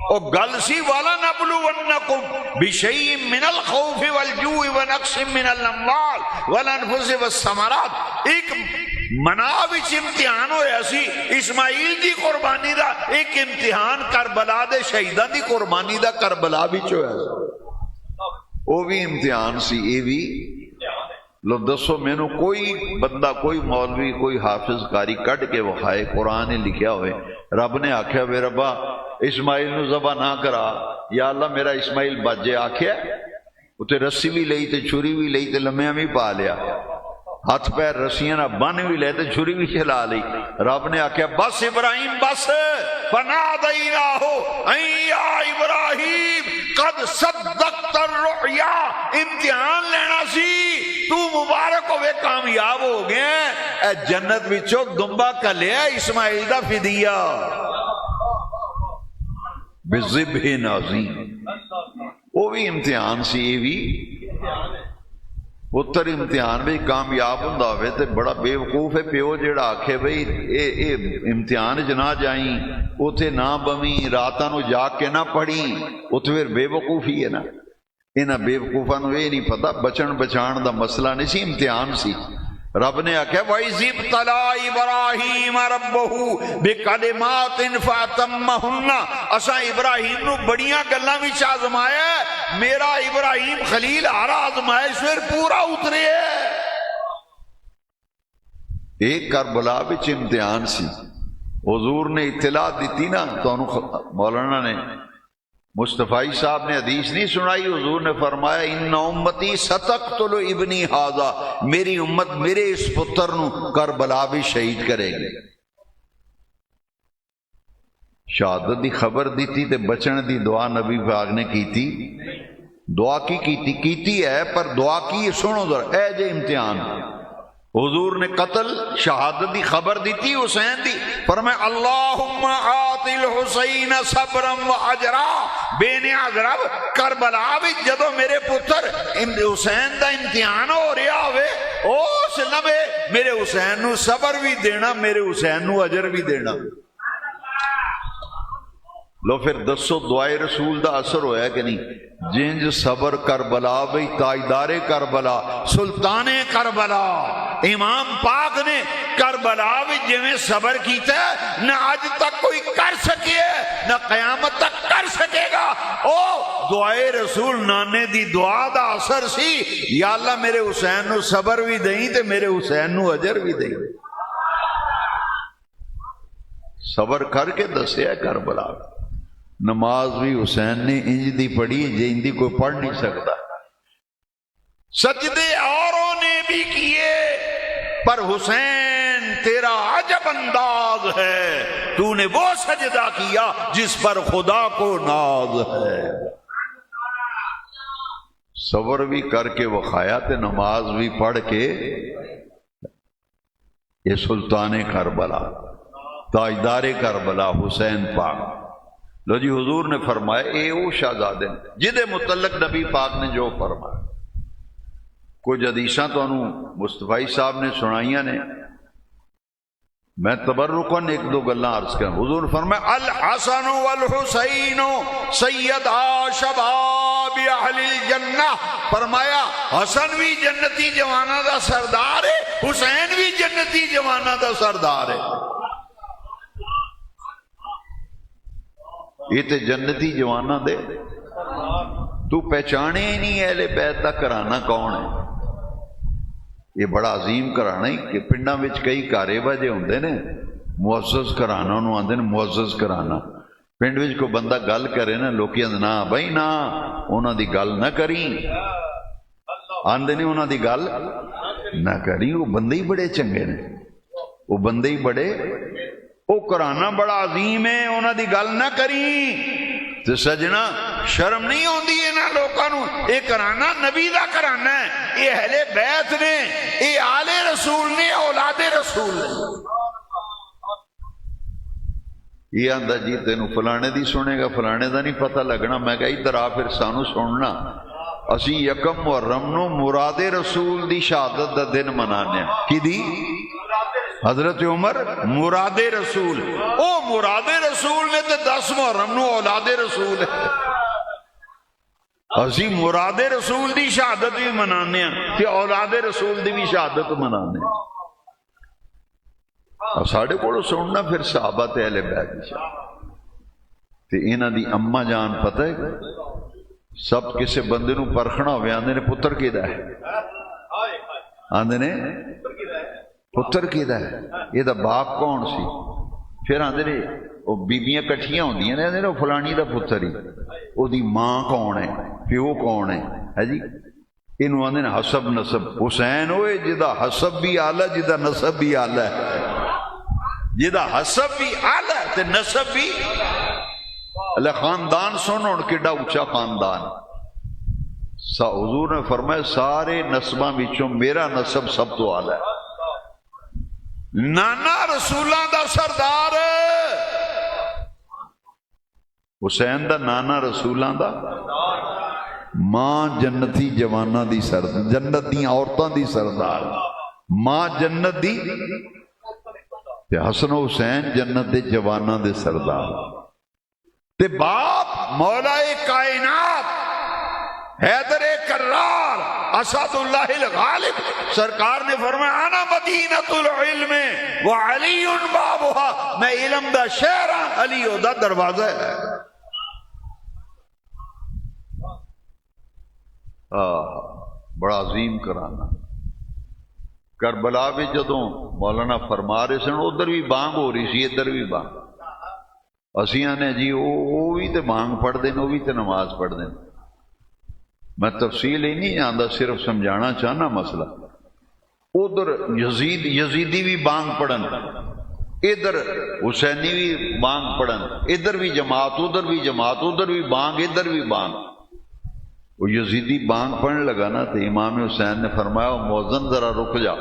او گل سی والا نبلونکم بشیء من الخوف والجوع ونقص من الاموال والانفس والثمرات۔ ایک منا وچ امتحان ہویا سی اسماعیل دی قربانی دا، ایک امتحان کربلا دے شہیداں دی قربانی دا کربلا وچ ہویا سی، وہ بھی امتحان سی۔ اے بھی لو دسو مینوں کوئی بندہ، کوئی مولوی، کوئی حافظ قاری کڈ کے وکھائے قرآن نے لکھیا ہوئے رب نے آکھیا وے ربا اسماعیل نو ذبح نہ کرا، یا اللہ میرا اسماعیل بچ جائے، آکھیا اتنے رسی بھی لئی تے چھری بھی لئی تے لمیاں بھی پا لیا، ہاتھ پیر رسیاں نہ بن بھی لے تے چھری بھی چلا لی۔ رب نے آکھیا بس ابراہیم بس، فنادیناہ ان یا ابراہیم قد صدقت الرؤیا، امتحان لینا سی، تو مبارک ہوئے کامیاب ہو گیا، اے جنت وچوں دمبا کلیا اسماعیل دا فدیہ بذبح عظیم۔ وہ بھی امتحان سی، یہ بھی پتر امتحان بھی کامیاب ہوں ہوئے تے بڑا بے وقوف ہے پیو جیڑا آکھے بھئی اے امتحان چ نہ جائیں، اوتھے نہ بویں، راتاں نو جاگ کے نہ پڑھیں، اوتھے پھر بے وقوفی ہے نا۔ انہاں بے وقوفاں نو یہ نہیں پتہ بچن بچان دا مسئلہ نہیں سی، امتحان سی۔ رب نے آکھیا وَإِذِ ابْتَلَىٰ إِبْرَاهِيمَ رَبُّهُ بِكَلِمَاتٍ فَأَتَمَّهُنَّ، اساں ابراہیم نو بڑیاں گلاں وچ آزمایا ہے، میرا ابراہیم خلیل ہر آزمائش پھر پورا اترے ہے۔ ایک کربلا وچ امتحان سی، حضور نے اطلاع دیتی نا، تو مولانا نے مصطفی صاحب نے حدیث نہیں سنائی، حضور نے فرمایا ان امتی ستقتل ابنی ھذا، میری امت میرے اس پتر نو کربلا بھی شہید کرے گی۔ شہادت دی خبر دیتی تے بچن دی دعا نبی پاک نے کیتی، دعا کیتی ہے، پر دعا کی سنو ذرا، اے جے امتحان حضور نے قتل شہادت دی خبر دیتی حسین دی، فرمایا اللہم آت الحسین صبرا و اجرا، بین اضرب کربلا بھی جدو میرے پتر حسین دا امتحان ہو رہا ہوئے، اس لمحے میرے حسین نو صبر بھی دینا، میرے حسین نو اجر بھی دینا۔ لو پھر دسو دعائے رسول دا اثر ہویا کہ نہیں؟ جنج صبر کربلا بھی تاجدار کربلا سلطان کربلا امام پاک نے کربلا بھی جویں صبر کیتا ہے نہ آج تک کوئی کر سکے نہ قیامت تک کر سکے گا۔ او دعائے رسول نانے دی دعا دا اثر سی، یا اللہ میرے حسین نو صبر بھی دیں تے میرے حسین نو اجر بھی دیں۔ صبر کر کے دسیا کربلا، نماز بھی حسین نے انج دی پڑھی جن دی کوئی پڑھ نہیں سکتا، سجدے اوروں نے بھی کیے پر حسین تیرا عجب انداز ہے، تو نے وہ سجدہ کیا جس پر خدا کو ناز ہے۔ صبر بھی کر کے وخایا تے نماز بھی پڑھ کے، یہ سلطان کربلا تاجدار کربلا حسین پاک۔ لو جی حضور نے فرمایا اے او شہزادے جدے متعلق نبی پاک نے جو فرمایا، کچھ حدیثاں تو مصطفی صاحب نے سنائیاں نے، میں تبرکن ایک دو گلاں عرض کروں۔ حضور نے فرمایا الحسن والحسین سیدا شباب اہل الجنہ، فرمایا حسن بھی جنتی جوانہ دا سردار ہے، حسین بھی جنتی جوانہ دا سردار ہے۔ یہ تے جنتی جوانہ دے تو پہچانے ہی نہیں اہل بیت دا گھرانہ کون ہے۔ یہ بڑا عظیم گھرانہ ہی کہ پنڈاں وچ کئی گھر وجے ہوندے نے معزز گھرانہ، انہوں آندے نے معزز گھرانہ۔ پنڈ وچ کوئی بندہ گل کرے نا لوکی آندے نا بھائی نا انہاں دی گل نہ کری، آندے نے انہاں دی گل نہ کری، وہ بندے ہی بڑے چنگے نے، وہ بندے ہی بڑے، او گھرانہ بڑا عظیم ہے، انہاں دی گل نہ کری۔ تے سجنا شرم نہیں ہوندی انہاں لوکاں نو؟ اے گھرانہ نبی دا گھرانہ ہے، اے اہل بیت نے، اے آل رسول نے، اولاد رسول نے۔ یہ آندا جی تینوں فلانے دی سنے گا فلانے دا نہیں پتہ لگنا، میں کہا ادھر آ پھر سانو سننا، اسی یکم محرم نو مراد رسول دی شہادت دا دن منانے ہیں۔ کی دی؟ حضرت عمر مراد رسول، او مراد رسول نے تے 10 محرم نو اولاد رسول ہے، اسی مراد رسول دی شہادت بھی منانے ہیں تے اولاد رسول دی بھی شہادت منانے ہیں۔ اور ساڑھے کوڑو سننا پھر صحابہ تے اہل بیت دی شہادت تے انہاں دی اماں جان پتہ ہے، سب کسے بندے نو پرکھنا ہوئے آندے نے پتر کیدا ہے، آندے نے پتر کیدا ہے، یہ دا باپ کون سی، پھر آندے نے وہ بیبیاں کٹھیاں ہوندیاں نے وہ فلانی دا پتر ہی وہ دی ماں کون ہے پیو کون ہے جی انہوں آندے نے حسب نسب حسین ہوئے جدا حسب بھی آلہ جدا نسب بھی آلہ ہے جدا حسب بھی آلہ تے نسب بھی اللہ خاندان سنو ان کیڈا اونچا خاندان حضور نے فرمایا سارے نسباں وچوں میرا نسب سب تو آلہ ہے نانا رسولاں دا سردار حسین دا نانا رسولاں دا ماں جنتی جواناں دی سردار جنت دی عورتاں دی سردار ماں جنت دی تے حسن و حسین جنت دے جواناں دے سردار تے باپ مولا کائنات حیدر کرار اسد اللہ الغالب سرکار نے فرمایا انا مدینۃ العلم وعلی بابها میں علم دا شہر ہاں علی او دا دروازہ ہے بڑا عظیم کرانا کربلا بھی جدوں مولانا فرما رہے سن ادھر بھی بانگ ہو رہی سی ادھر بھی بانگ اسیاں نے جی وہ بھی تے بانگ پڑھ دیں وہ بھی تے نماز پڑھ دیں میں تفصیل ہی نہیں آندا صرف سمجھانا چاہنا مسئلہ ادھر یزیدی بھی بانگ پڑھن ادھر حسینی بھی بانگ پڑھن ادھر بھی جماعت ادھر بھی بانگ ادھر بھی بانگ وہ یزیدی بانگ پڑھنے لگا نا تو امام حسین نے فرمایا مؤذن ذرا رک جا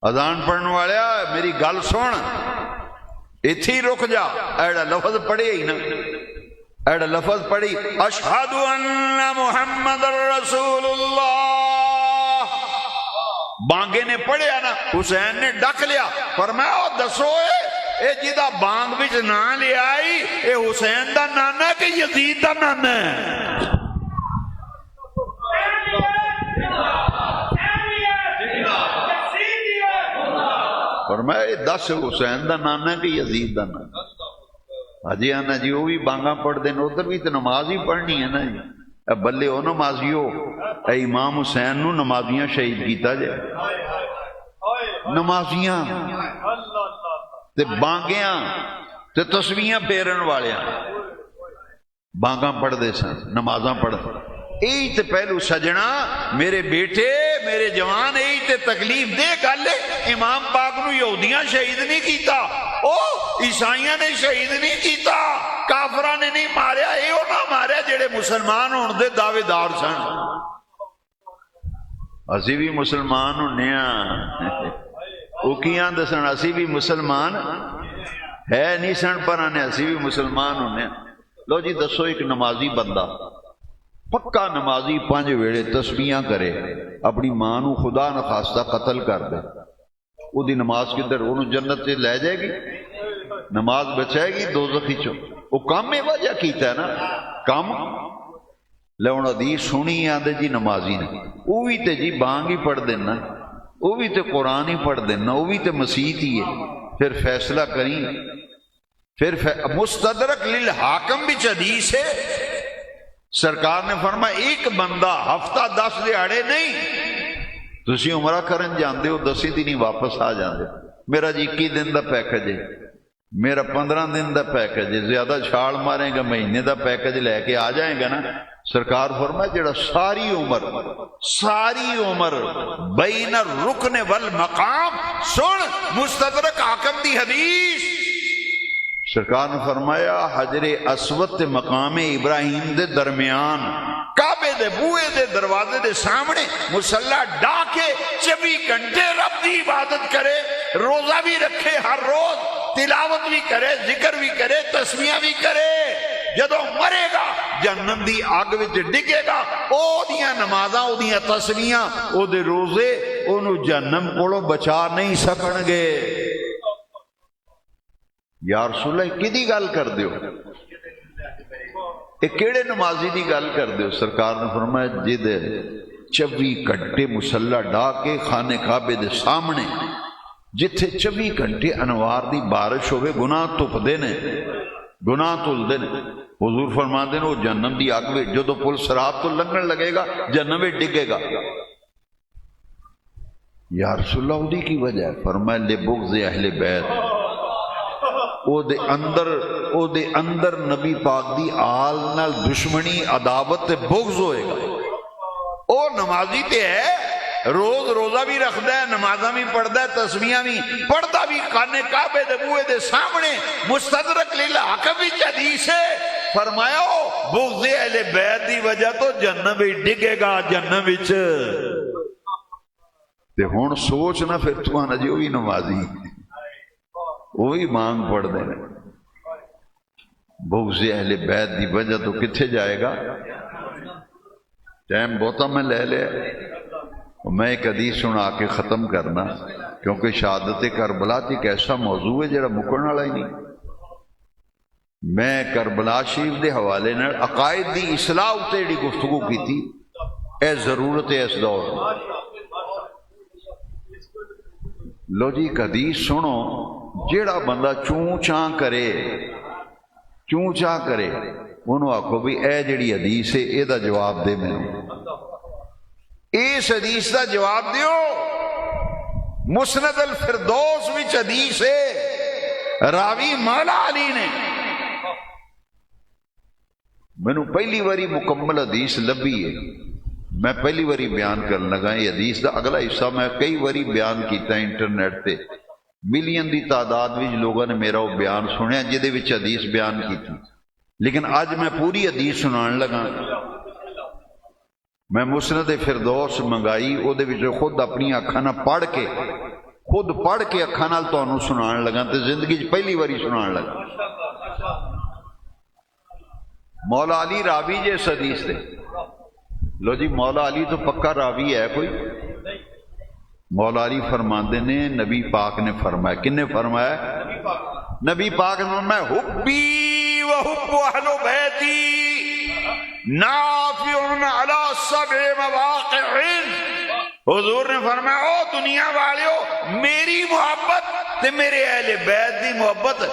اذان پڑھنے والیا میری گل سن ایتھی رک جا ایڑا لفظ پڑھے ہی نا ایڑا لفظ پڑھی اشہد ان محمد رسول اللہ بانگے نے پڑھیا نا حسین نے ڈک لیا فرمایا دسو اے جدا بانگ وچ نہ لے آئی اے حسین دا نانا کہ یزید دا نانا ہے فرمایا دس حسین دا نانا ہے کہ یزید دا نانا حجی آنا جی وہ بھی بانگاں پڑھ دیں ادھر بھی تو نماز ہی پڑھنی ہے نا جی بلے او نمازیو اے امام حسین نو نمازیاں شہید کیتا جائے نمازیاں تے بانگیاں تے تسبیحاں پھیرن والیاں بانگاں پڑھ دے سن نمازاں پڑھ یہی تے پہلو سجنا میرے بیٹے میرے جوان یہی تے تکلیف دے گل امام پاک نو یہودیاں شہید نہیں کیتا او عیسائیاں نے شہید نہیں کیتا کافراں نے نہیں ماریا اے او نہ ماریا جڑے مسلمان ہون دے دعوے دار سن اسی بھی مسلمان ہونے ہاں او کیاں دسن اسی بھی مسلمان ہے نہیں سن پر آنے اسی بھی مسلمان ہونے لو جی دسو ایک نمازی بندہ پکا نمازی 5 ویلے تسبیحاں کرے اپنی ماں نو خدا نخواستہ قتل کر دے وہ دی نماز کدھر انہوں جنت سے لے جائے گی نماز بچائے گی دوزخی چو وہ کام میں وجہ کیتا ہے نا کام لیون حدیث سنی آدھے جی نمازی نے وہ بھی تے جی بانگ ہی پڑھ دینا وہ بھی تے قرآن ہی پڑھ دینا وہ بھی تے مسیح ہی ہے پھر فیصلہ کریں پھر مستدرک للحاکم بھی حدیث ہے سرکار نے فرمایا ایک بندہ ہفتہ 10 دیہڑے نہیں تسی عمرہ کرن جاندے ہو 10 دن ہی واپس آ جاندے میرا جی 21 دن دا پیکج ہے میرا 15 دن دا پیکج ہے زیادہ چھال ماریں گا مہینے دا پیکج لے کے آ جائیں گا نا سرکار فرمایا جڑا ساری عمر بین الرکن والمقام سن مستدرک حاکم دی حدیث سرکار نے فرمایا حجر اسود تے مقام ابراہیم دے درمیان کعبے دے بوئے دے دروازے دے سامنے مصلی ڈا کے 24 گھنٹے رب دی عبادت کرے روزہ بھی رکھے ہر روز تلاوت بھی کرے ذکر بھی کرے تسبیحاں بھی کرے جدوں مرے گا جہنم دی آگ وچ ڈگے گا او دیاں نمازاں او دیاں تسبیحاں او دے روزے اونوں جہنم کولوں بچا نہیں سکن گے یا رسول اللہ کدی گل کر دیو اے کیڑے نمازی دی گل کر دیو سرکار نے فرمایا جد 24 گھنٹے مصلی ڈا کے خانے کعبے دے سامنے جتھے 24 گھنٹے انوار دی بارش ہوئے گناہ تپدے نے گناہ تلدے نے حضور فرماندے نے وہ جہنم دی آگ وچ جدوں پل صراط تو لنگن لگے گا جہنم وچ ڈگے گا یا رسول اللہ دی کی وجہ ہے فرمایا لبغض اہل بیت او دے اندر نبی پاک دی آل نال دشمنی عداوت تے بغض ہوئے گا۔ او نمازی تے ہے، روز روزہ بھی رکھدا ہے، نمازاں بھی پڑھدا ہے، تسبیحاں بھی پڑھدا بھی، خانے کعبے دے بوئے دے سامنے مستدرک للحاکم وچ حدیث ہے، فرمایا بغض اہل بیت دی وجہ تو جہنم وچ ڈگے گا، جہنم وچ۔ تے ہن سوچ نہ پھر تو آنا جی وہ بھی نمازی، وہی مانگ پڑھ دے، بغض اہل بیت دی وجہ تو کتھے جائے گا؟ ٹائم بہتا میں لے لیا، میں ایک حدیث سنا کے ختم کرنا، کیونکہ شہادت کربلا ایک ایسا موضوع ہے جڑا مکن والا ہی نہیں۔ میں کربلا شریف دے حوالے نال عقائد دی اصلاح اتے جڑی گفتگو کی تھی، اے ضرورت ہے اس دور۔ لو جی ایک حدیث سنو، جیڑا بندہ چوں چاں کرے انہوں آکھو بھی اے جڑی حدیث ہے اے دا جواب دے میں، اس حدیث دا جواب دیو۔ مسند الفردوس وچ حدیث ہے، راوی مولا علی نے، مینوں پہلی واری مکمل حدیث لبھی ہے، میں پہلی واری بیان کرن لگا۔ یہ حدیث دا اگلا حصہ میں کئی واری بیان کیتا انٹرنیٹ تے، ملین دی تعداد وچ لوگوں نے میرا وہ بیان سنیا جہدے وچ حدیث بیان کی تھی، لیکن اج میں پوری حدیث سنان لگا۔ میں مسند فردوس منگائی، او دے وچ خود اپنی اکھاں نال پڑھ کے اکھاں نال تانوں سنان لگا، تے زندگی وچ پہلی واری سنان لگا۔ مولا علی راوی جے اس حدیث دے، لو جی مولا علی تو پکا راوی ہے کوئی؟ مولا علی فرماندے نے نبی پاک نے فرمایا، کن نے فرمایا؟ نبی پاک نے فرمایا حبی و حب اہل بیتی نافع علی سبع مواقع۔ حضور نے فرمایا او دنیا والیو، میری محبت تے میرے اہل بیت دی محبت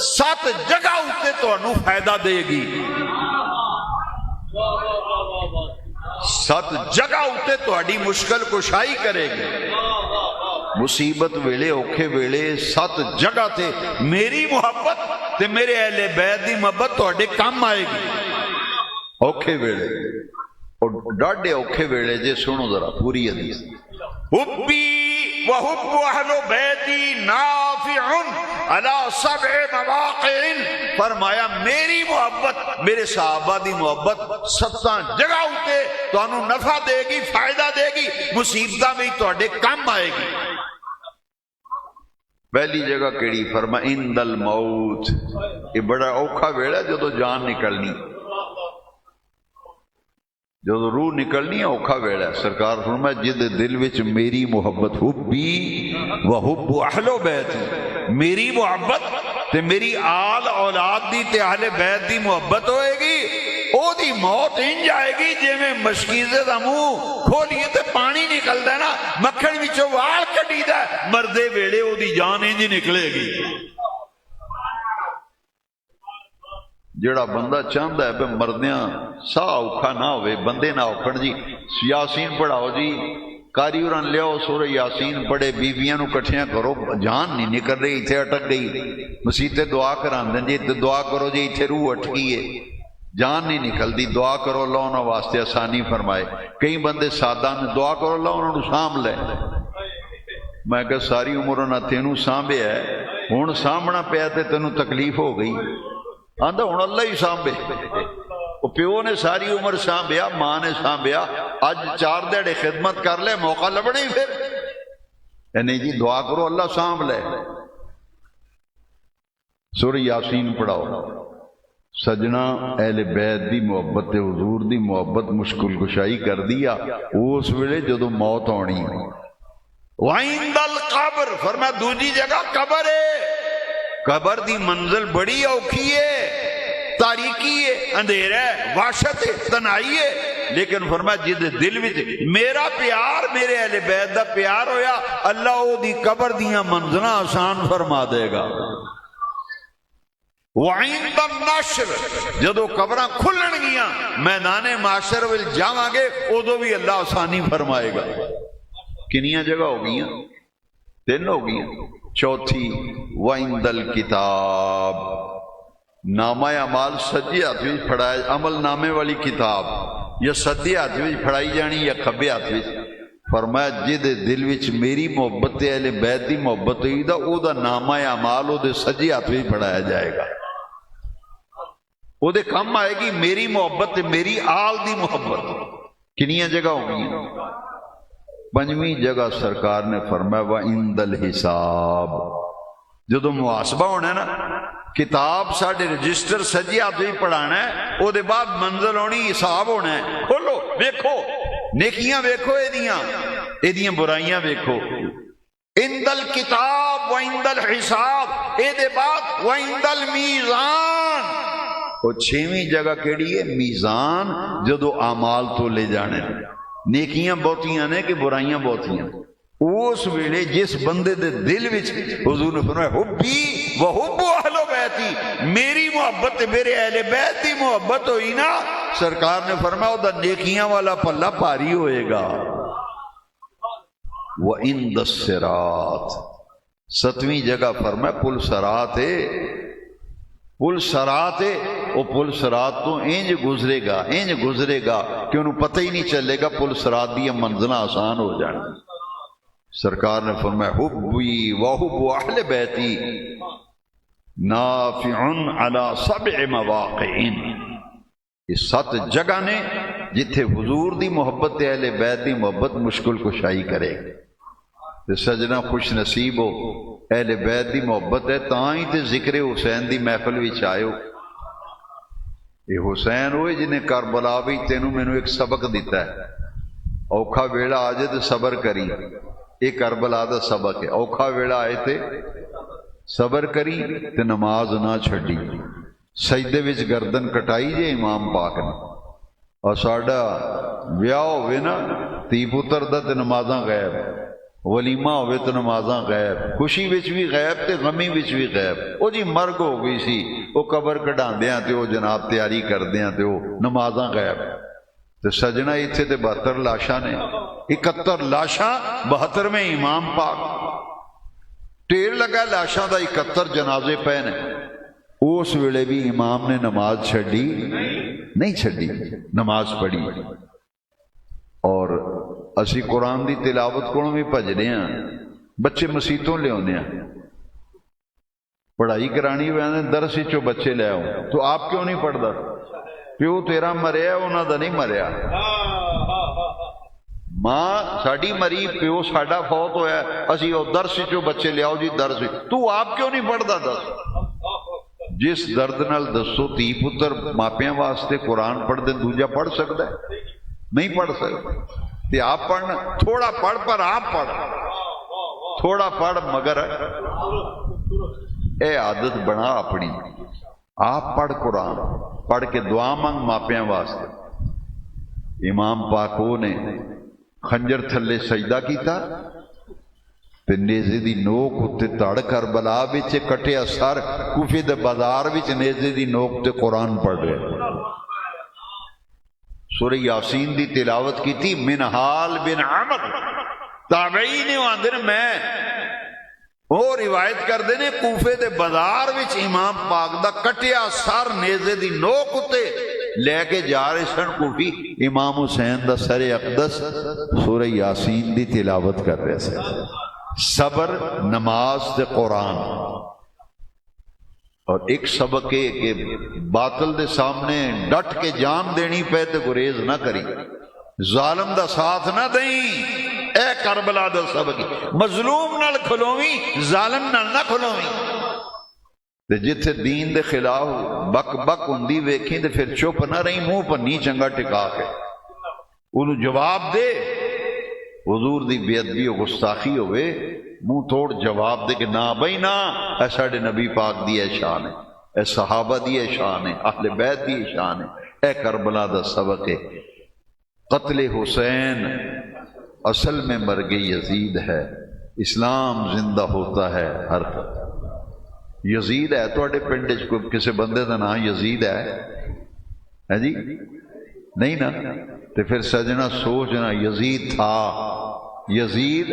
7 جگہ اتے تانوں فائدہ دے گی، 7 جگہ اتے تہاڈی مشکل کشائی کرے گی۔ مصیبت ویلے اوکھے ویلے 7 جگہ تے میری محبت تے میرے اہل بیت دی محبت تہاڈے کام آئے گی۔ اوکھے ویلے اور ڈاڈے اوکھے ویلے جے سنو ذرا پوری حدیث۔ حبی و حب اہل بیتی نافع علی 7 مواقع، فرمایا میری محبت میرے صحابہ دی محبت 7 جگہ اتے تانوں نفع دے گی، فائدہ دے گی، مصیبتاں بھی تہاڈے کام آئے گی۔ پہلی جگہ کیڑی؟ فرما عند الموت، یہ بڑا اوکھا ویلا جدو جان نکلنی، جدو روح نکلنی ہے اوکھا ویلا۔ سرکار فرمایا جد دل وچ میری محبت حبی و حب اہل بیت، میری محبت تے میری آل اولاد دی تے اہل بیت دی محبت ہوئے گی، او دی موت انج آئے گی جے میں مشکیزے دا منہ کھولیے تے پانی نکلدا ہے نا، مکھن وچوں وال کڈیدا ہے، مردے ویلے او دی جان انج نکلے گی۔ جڑا بندہ چاہتا ہے کہ مردیاں ساہ اوکھا نہ ہوئے، بندے نہ اوکھن جی یاسین پڑھاؤ جی، کاری اوران لیاؤ سورہ یاسین پڑھے، بیویاں نو کٹھیاں کرو، جان نہیں نکل رہی، اتھے اٹک گئی، مسیتے دعا کران دیں جی دعا کرو جی اتھے روح اٹکی ہے، جان نہیں نکلتی، دعا کرو اللہ انہوں واسطے آسانی فرمائے۔ کئی بندے سادہ نے دعا کرو اللہ انہوں سام لے، میں کہ ساری عمر انہوں تینوں سامبے ہے، ہون سامنا پیا تے تینوں تکلیف ہو گئی، آندھا ہون اللہ ہی سامبے، پیو نے ساری عمر سامبیا، ماں نے سامبیا، آج 4 دیڑے خدمت کر لے، موقع لبنے ہی پھر نہیں جی دعا کرو اللہ سامب لے۔ سورہ یاسین پڑھاؤ۔ سجنا اہل بیت دی محبت تے حضور دی محبت مشکل کشائی کر دیا اس ویلے جدو موت آنی۔ وعند القبر، فرمایا دوجی جگہ قبر ہے، قبر دی منزل بڑی اوکھی ہے، تاریکی ہے، اندھیرا ہے، وحشت ہے، تنہائی ہے، لیکن فرمایا جد دل وچ میرا پیار میرے اہل بیت دا پیار ہویا، اللہ او دی قبر دیاں منزلاں آسان فرما دے گا۔ وعند النشر، جدو قبراں کھلن گیاں میدان معاشر وچ جاواں گے ادو بھی اللہ آسانی فرمائے گا۔ کنیاں جگہ ہو گیاں؟ 3 ہو گیاں۔ چوتھی وَعِندَ الْكِتَاب، نامہ اعمال سجے ہاتھ وچ پھڑایا، عمل نامے والی کتاب یا سجے ہاتھ وچ پھڑائی جانی یا کھبے ہاتھ وچ۔ فرمایا جہدے دل وچ میری محبت تے اہل بیت دی محبت ہوئی دا او دا نامہ اعمال او دے سجے ہاتھ وچ پھڑایا جائے گا، او دے کم آئے گی میری محبت تے میری آل دی محبت۔ کنیاں جگہ ہو گئی؟ پنجویں جگہ سرکار نے فرمایا وَعِندَ الْحِسَاب، جدو محاسبہ ہونا ہے نا، کتاب ساڑھے رجسٹر سجی ہاتھ بھی پڑھانا ہے، او دے بعد منزل ہونی، حساب ہونا ہے۔ کھولو ویکھو، نیکیاں ویکھو، ایدیاں برائیاں ویکھو۔ عند الکتاب وعند الحساب، اے دے بعد وعند المیزان۔ وہ چھویں جگہ کیڑی ہے؟ میزان، جدو اعمال تو لے جانے، نیکیاں بہتیاں نے کہ برائیاں بہتیاں، اس ویلے جس بندے دے دل وچ حضور نے فرمایا حبی و حب اہل بیتی، میری محبت میرے اہل بیت دی محبت ہوئی نا، سرکار نے فرمایا او دا نیکیاں والا پلہ بھاری ہوئے گا۔ وَعِندَ الصِّرَاط، ستویں جگہ فرمایا پل صراط ہے، پل صراط ہے، وہ پل صراط تو انج گزرے گا کہ انہوں پتہ ہی نہیں چلے گا، پل صراط دیا منزلہ آسان ہو جائیں۔ سرکار نے فرمایا حبی وحب اہل بیتی نافع علی 7 مواقع، یہ 7 جگہ نے جتھے حضور دی محبت اہل بیت دی محبت مشکل کشائی کرے تے سجنا خوش نصیب ہو، اہل بیت دی محبت ہے تاں ہی تے ذکر حسین دی محفل وچ آئے ہو۔ یہ حسین ہوئے جنہیں کربلا بھی تینوں مینوں ایک سبق دیتا ہے، اوکھا ویڑا آجے تے صبر کری، یہ کربلا دا سبق ہے۔ اوکھا ویڑا آئے تے صبر کری تے نماز نہ چھڈی، سجدے وچ گردن کٹائی جے امام پاک نے۔ اور ساڈا ویاہ ہوئے نا تی پتر دا تے نمازاں غیب، ولیمہ ہوئے تو نمازاں غیب، خوشی وچ بھی غیب تے غمی وچ بھی غیب۔ او جی مرگ ہو گئی سی، وہ قبر کڈھاندیاں تے وہ جناب تیاری کردیاں تے وہ نمازاں غیب۔ تے سجنا ایتھے تے 72 لاشاں نے، 71 لاشاں 72 میں امام پاک، ٹیر لگا لاشاں دا 71 جنازے پے نے۔ اس ویلے بھی امام نے نماز چھڈی نہیں، چھڈی نماز پڑھی۔ اور اسی قرآن دی تلاوت کو بھی بھجنے ہیں، بچے مسیتوں لے آنے ہیں، پڑھائی کرانی ہوئے درس چو بچے لے آؤ، تو آپ کیوں نہیں پڑھتا؟ پیو تیرا مریا انہوں دا نہیں مریا، ماں ساڑی مری، پیو ساڑا فوت ہویا ہے، اسی او درس چو بچے لے آؤ جی درس، تو آپ کیوں نہیں پڑھتا؟ دس جس درد نال دسو تی پتر ماپیاں واسطے قرآن پڑھ دے، دوجا پڑھ سکتا ہے؟ نہیں پڑھ سکتا۔ تے آپ پڑھنا، تھوڑا پڑھ پر آپ پڑھ، تھوڑا پڑھ مگر اے عادت بنا اپنی، آپ پڑھ قرآن، پڑھ کے دعا مانگ ماپیاں واسطے۔ امام پاکو نے خنجر تھلے سجدہ کیتا تے نیزے دی نوک اتے تڑ کربلا وچ کٹیا سر، کوفے دے بازار وچ نیزے دی نوک تے قرآن پڑھ رہے۔ سورہ یاسین دی تلاوت کی تھی، منہال بن عمر تابعی نے آندے نے، میں وہ روایت کر دے نے کوفے دے بازار وچ امام پاک دا کٹیا سر نیزے دی نوک اتے لے کے جا رہے سن کوفی، امام حسین دا سر اقدس سورہ یاسین دی تلاوت کر رہے سن۔ صبر، نماز تے قرآن۔ اور ایک سبق ہے کہ باطل دے سامنے ڈٹ کے جان دینی پہ تے گریز نہ کری، ظالم دا ساتھ نہ دیں، اے کربلا دا سبق، مظلوم نال کھلوویں، ظالم نال نہ کھلوویں۔ تے جتھے دین دے خلاف بک بک ہوندی ویکھی تے پھر چپ نہ رہی، منہ پنی چنگا ٹکا کے انہوں جواب دے۔ حضور دی بے ادبی و گستاخی ہوئے، منہ توڑ جواب دے کہ نا بھائی نا، اے ساڑے نبی پاک دی اے شان ہے، اے صحابہ دی اے شان ہے، اہل بیت دی اے شان ہے، اے کربلا دا سبق ہے۔ قتل حسین اصل میں مرگ یزید ہے، اسلام زندہ ہوتا ہے ہر وقت۔ یزید ہے تو پنڈ کسی بندے دا نام یزید ہے جی؟ نہیں نا؟ تو پھر سجنا سوچنا، یزید تھا، یزید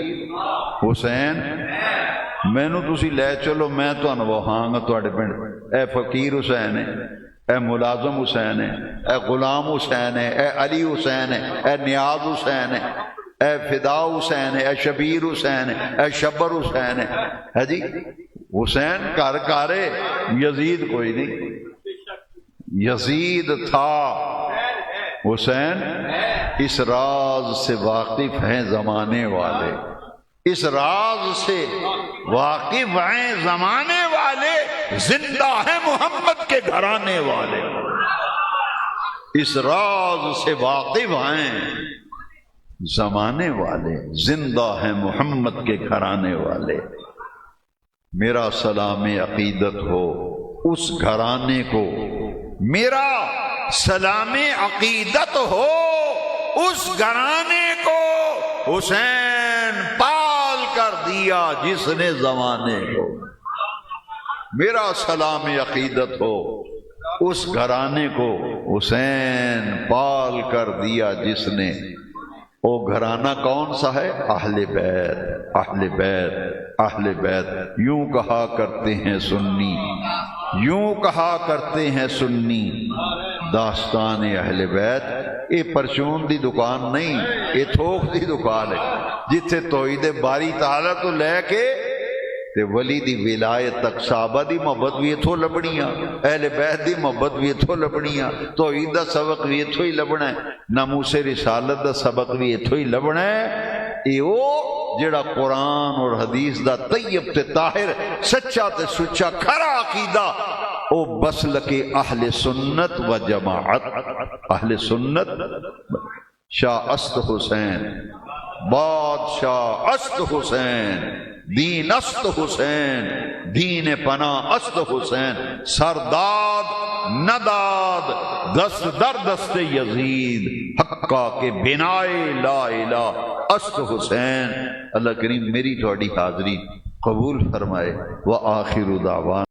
حسین مینوں تسی لے چلو میں تانوں وہاں گا تواڈے پنڈ اے فقیر حسین ہے، اے ملازم حسین ہے، اے غلام حسین ہے، اے علی حسین ہے، اے نیاز حسین ہے، اے فدا حسین ہے، اے شبیر حسین ہے، اے شبر حسین ہے جی حسین گھر گھارے، یزید کوئی نہیں، یزید تھا، حسین اس راز سے واقف ہیں زمانے والے، اس راز سے واقف ہیں زمانے والے، زندہ ہیں محمد کے گھرانے والے، اس راز سے واقف ہیں زمانے والے، زندہ ہیں محمد کے گھرانے والے۔ میرا سلام عقیدت ہو اس گھرانے کو، میرا سلام عقیدت ہو اس گھرانے کو، حسین پال کر دیا جس نے زمانے کو، میرا سلام عقیدت ہو اس گھرانے کو، حسین پال کر دیا جس نے۔ وہ گھرانہ کون سا ہے؟ اہل بیت، اہل بیت، اہل بیت۔ یوں کہا کرتے ہیں سنی، یوں کہا کرتے ہیں سنی، داستان اہل بیت یہ پرچون دی دکان نہیں، یہ تھوک دی دکان ہے، جتھے توحید باری تعالیٰ تو لے کے تے ولی دی ولایت تک، صحابہ دی محبت بھی اتھوں لبنیاں، اہل بیت دی محبت بھی اتھوں لبنیاں، توحید دا سبق بھی اتھوں ہی لبنا ہے، ناموس رسالت دا سبق بھی اتھوں ہی لبنا ہے۔ یہ وہ جڑا قرآن اور حدیث دا طیب تے طاہر، سچا تے سچا کھرا عقیدہ، او مسلک اہل سنت و جماعت، اہل سنت۔ شاہ است حسین، بادشاہ است حسین، دین است حسین، دین پناہ است حسین، سرداد نداد دست در دست یزید، حقا کے بنائے لا الہ است حسین۔ اللہ کریم میری تھوڑی حاضری قبول فرمائے۔ وآخر دعوانا